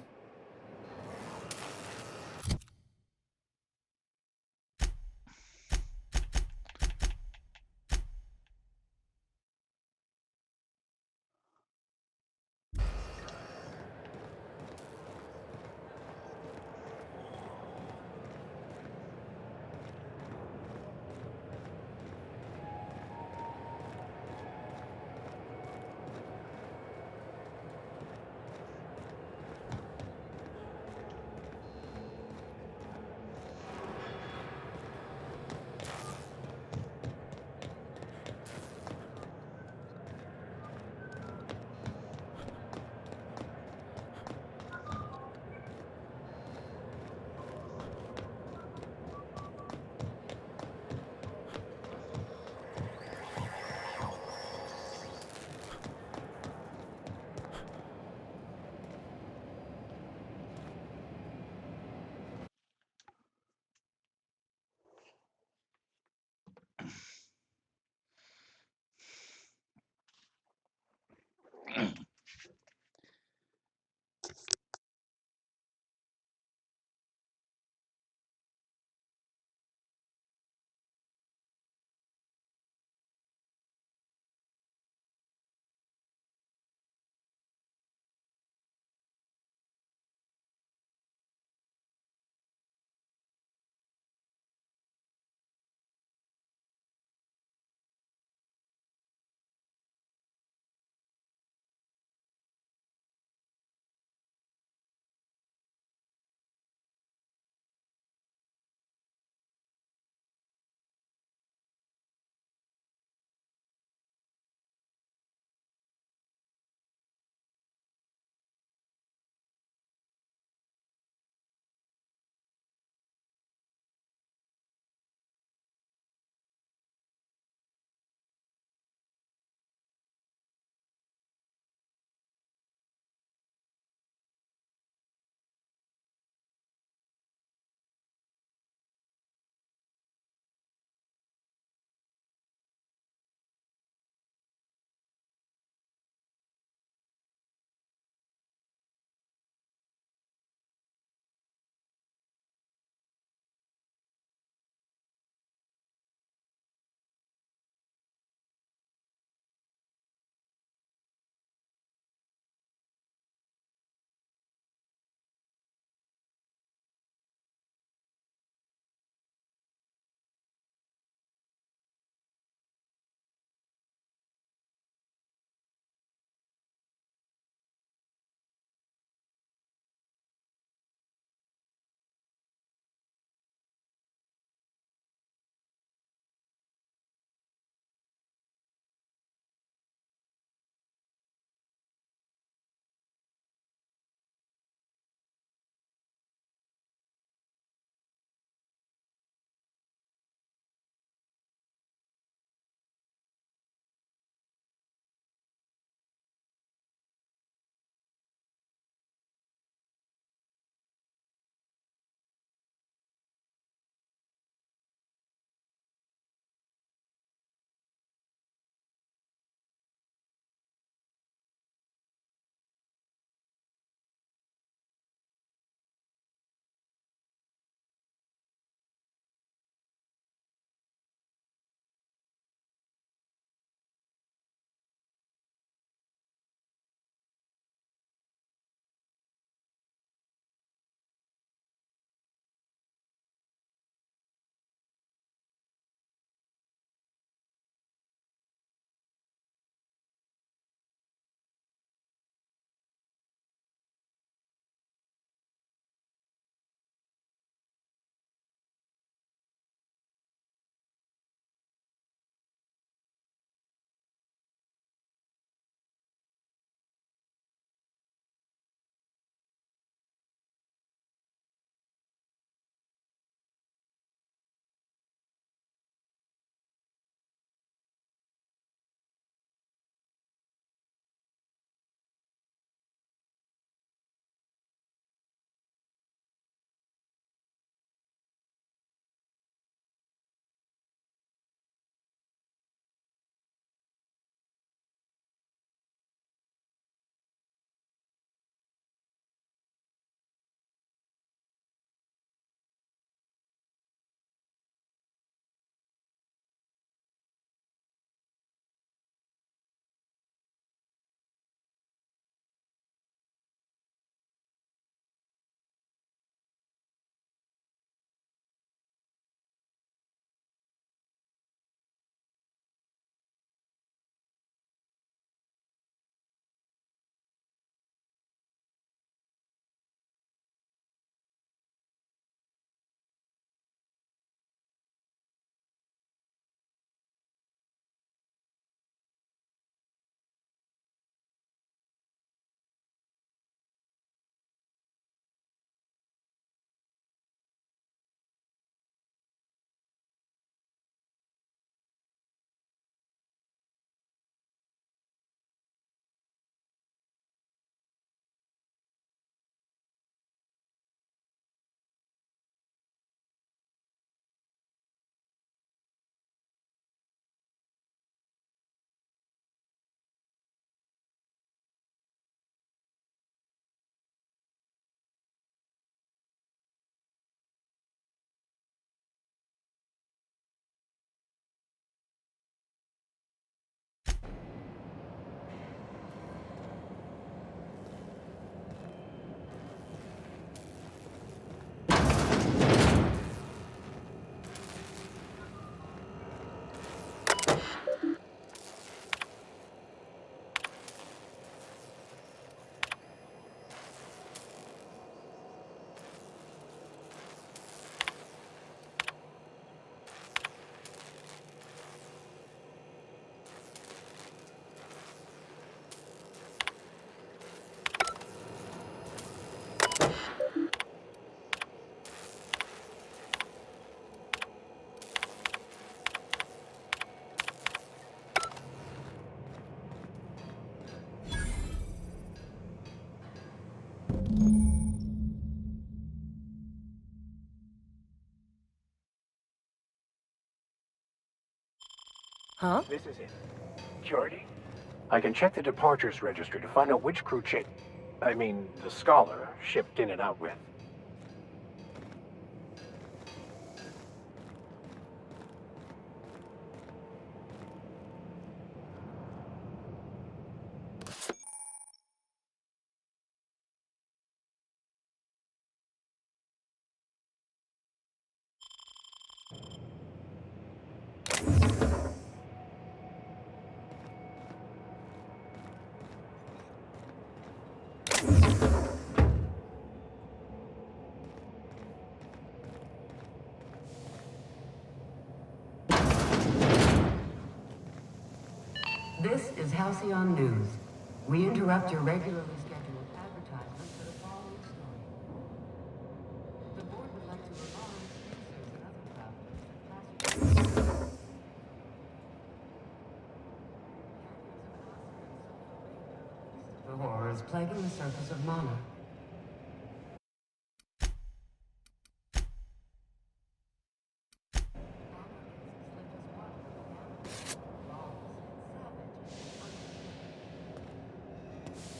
Huh? This is it. Security? I can check the departures registry to find out which crew the Scholar shipped in and out with. This is Halcyon News. We interrupt your regularly scheduled advertisements for the following story. The board would like to remind users and other travelers that passengers... The horrors plaguing the surface of Mana.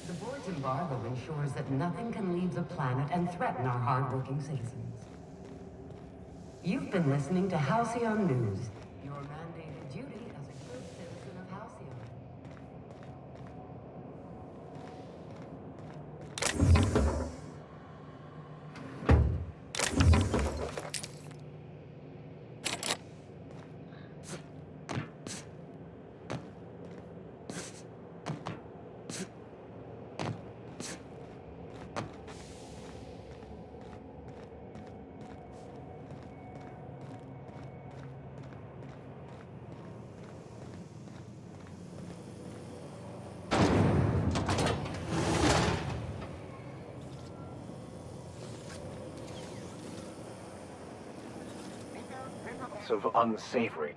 The board's embargo ensures that nothing can leave the planet and threaten our hard-working citizens. You've been listening to Halcyon News, your mandated duty as a good citizen of Halcyon. Of unsavory.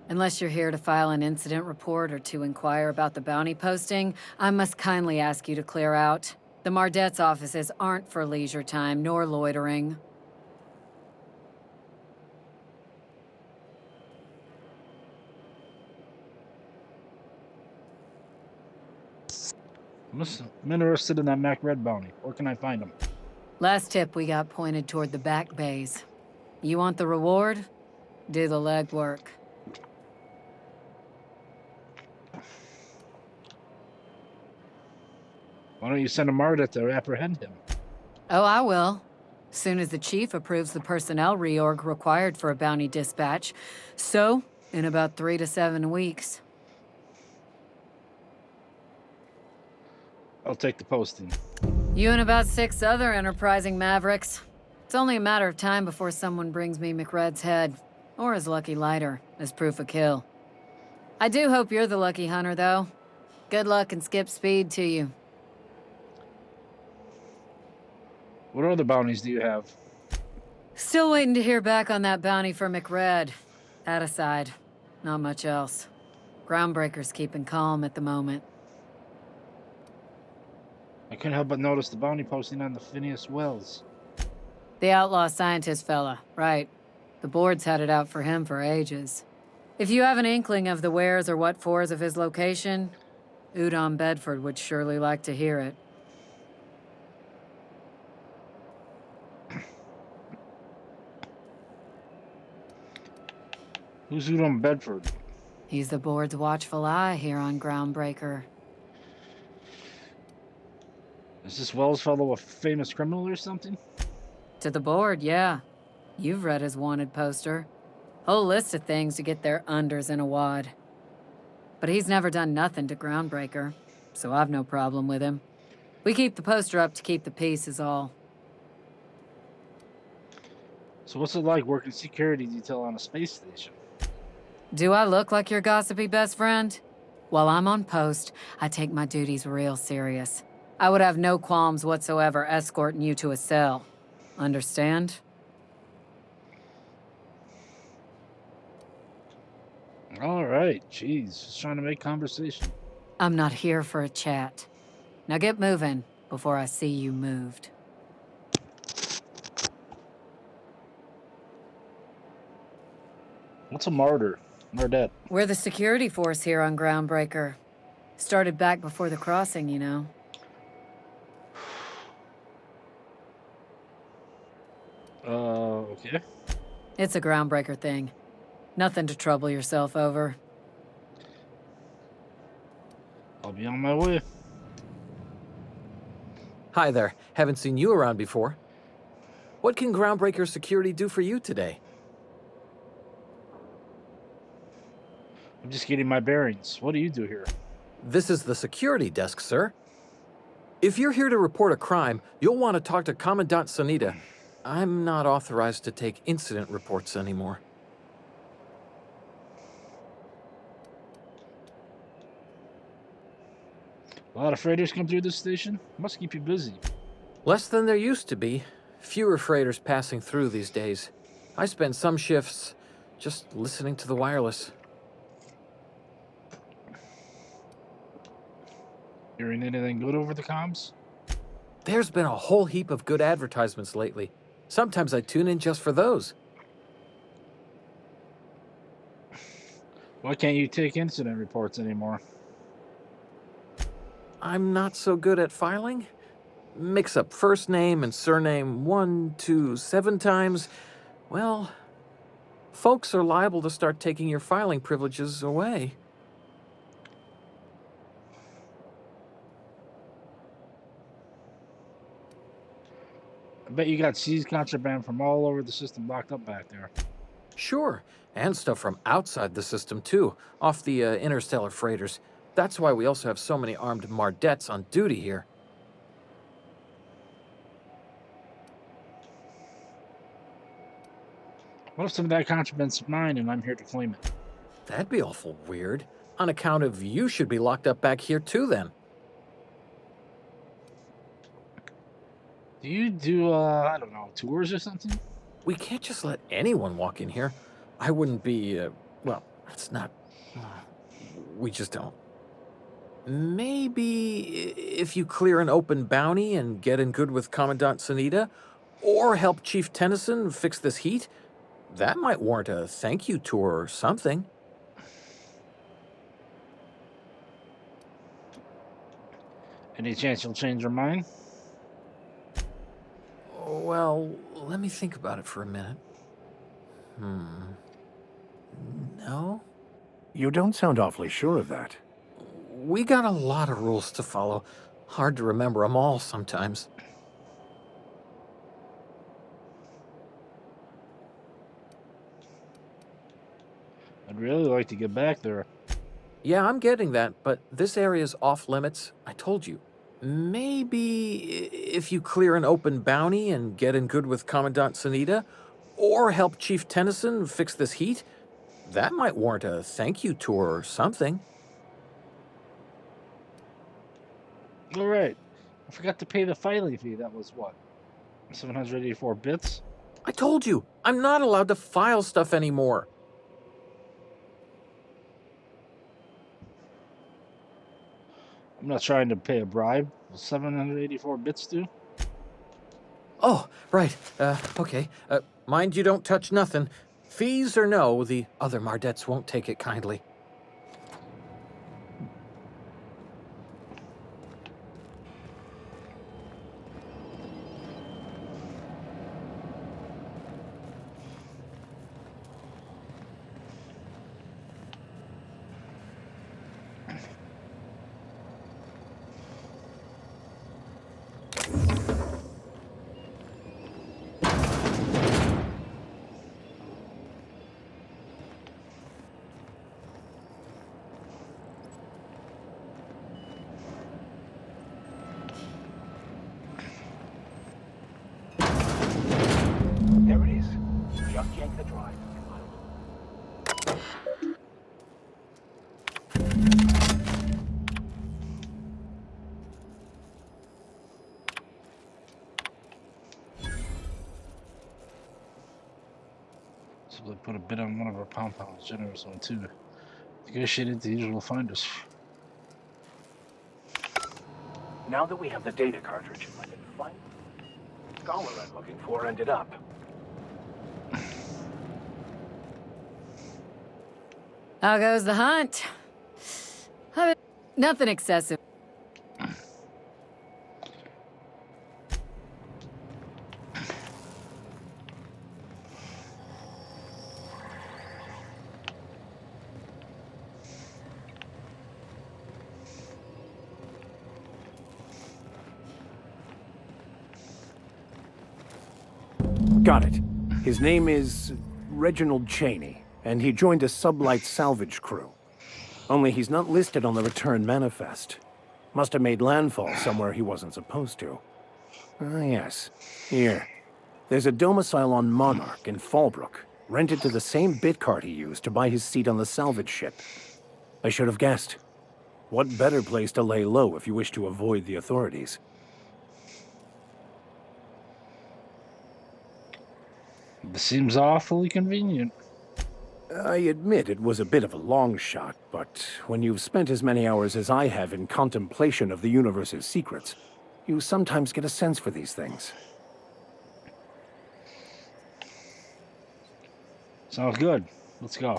Unless you're here to file an incident report or to inquire about the bounty posting, I must kindly ask you to clear out. The Mardet's offices aren't for leisure time nor loitering. I'm interested in that Mac Red bounty. Where can I find him? Last tip we got pointed toward the back bays. You want the reward? Do the legwork. Why don't you send a Marta to apprehend him? Oh, I will. Soon as the chief approves the personnel reorg required for a bounty dispatch. So, in about 3 to 7 weeks. I'll take the posting. You and about 6 other enterprising mavericks. It's only a matter of time before someone brings me McRed's head. Or his lucky lighter, as proof of kill. I do hope you're the lucky hunter, though. Good luck and skip speed to you. What other bounties do you have? Still waiting to hear back on that bounty for McRed. That aside, not much else. Groundbreaker's keeping calm at the moment. I couldn't help but notice the bounty posting on the Phineas Wells. The outlaw scientist fella, right. The board's had it out for him for ages. If you have an inkling of the wheres or what fors of his location, Udon Bedford would surely like to hear it. Who's Udon Bedford? He's the board's watchful eye here on Groundbreaker. Is this Wells fellow a famous criminal or something? To the board, yeah. You've read his wanted poster. Whole list of things to get their unders in a wad. But he's never done nothing to Groundbreaker, so I've no problem with him. We keep the poster up to keep the peace is all. So what's it like working security detail on a space station? Do I look like your gossipy best friend? While I'm on post, I take my duties real serious. I would have no qualms whatsoever escorting you to a cell. Understand? All right, jeez, just trying to make conversation. I'm not here for a chat. Now get moving before I see you moved. What's a martyr? Mardette. We're the security force here on Groundbreaker. Started back before the crossing, you know. Okay. It's a Groundbreaker thing. Nothing to trouble yourself over. I'll be on my way. Hi there. Haven't seen you around before. What can Groundbreaker security do for you today? I'm just getting my bearings. What do you do here? This is the security desk, sir. If you're here to report a crime, you'll want to talk to Commandant Sanita. I'm not authorized to take incident reports anymore. A lot of freighters come through this station? Must keep you busy. Less than there used to be. Fewer freighters passing through these days. I spend some shifts just listening to the wireless. Hearing anything good over the comms? There's been a whole heap of good advertisements lately. Sometimes I tune in just for those. Why can't you take incident reports anymore? I'm not so good at filing. Mix up first name and surname 1, 2, 7 times. Well, folks are liable to start taking your filing privileges away. I bet you got seized contraband from all over the system locked up back there. Sure, and stuff from outside the system too, off the interstellar freighters. That's why we also have so many armed Mardettes on duty here. What if some of that contraband's mine and I'm here to claim it? That'd be awful weird. On account of you should be locked up back here too then. Do you do, I don't know, tours or something? We can't just let anyone walk in here. I wouldn't be, well, it's not... we just don't. Maybe if you clear an open bounty and get in good with Commandant Sanita, or help Chief Tennyson fix this heat, that might warrant a thank you tour or something. Any chance you'll change your mind? Well, let me think about it for a minute. No? You don't sound awfully sure of that. We got a lot of rules to follow. Hard to remember them all sometimes. I'd really like to get back there. Yeah, I'm getting that, but this area's off limits. I told you. Maybe if you clear an open bounty and get in good with Commandant Sanita, or help Chief Tennyson fix this heat, that might warrant a thank you tour or something. All right. I forgot to pay the filing fee. That was what? 784 bits? I told you, I'm not allowed to file stuff anymore. I'm not trying to pay a bribe. 784 bits do? Oh, right. Okay. Mind you don't touch nothing. Fees or no, the other Mardettes won't take it kindly. There it is. Just yank the drive. So they put a bid on one of our compounds, generous one too. Negotiated the usual finders. Now that we have the data cartridge, I can find the scholar I'm looking for ended up. How goes the hunt? Nothing excessive. Got it. His name is Reginald Cheney, and he joined a sublight salvage crew. Only he's not listed on the return manifest. Must have made landfall somewhere he wasn't supposed to. Ah, yes. Here. There's a domicile on Monarch in Fallbrook, rented to the same bit cart he used to buy his seat on the salvage ship. I should have guessed. What better place to lay low if you wish to avoid the authorities? This seems awfully convenient. I admit it was a bit of a long shot, but when you've spent as many hours as I have in contemplation of the universe's secrets, you sometimes get a sense for these things. Sounds good. Let's go.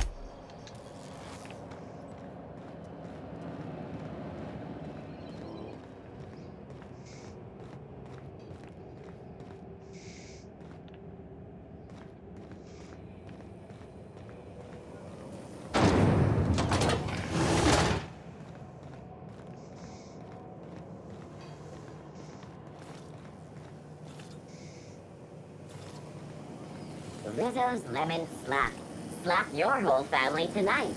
Rizzo's Lemon Slap. Slap your whole family tonight.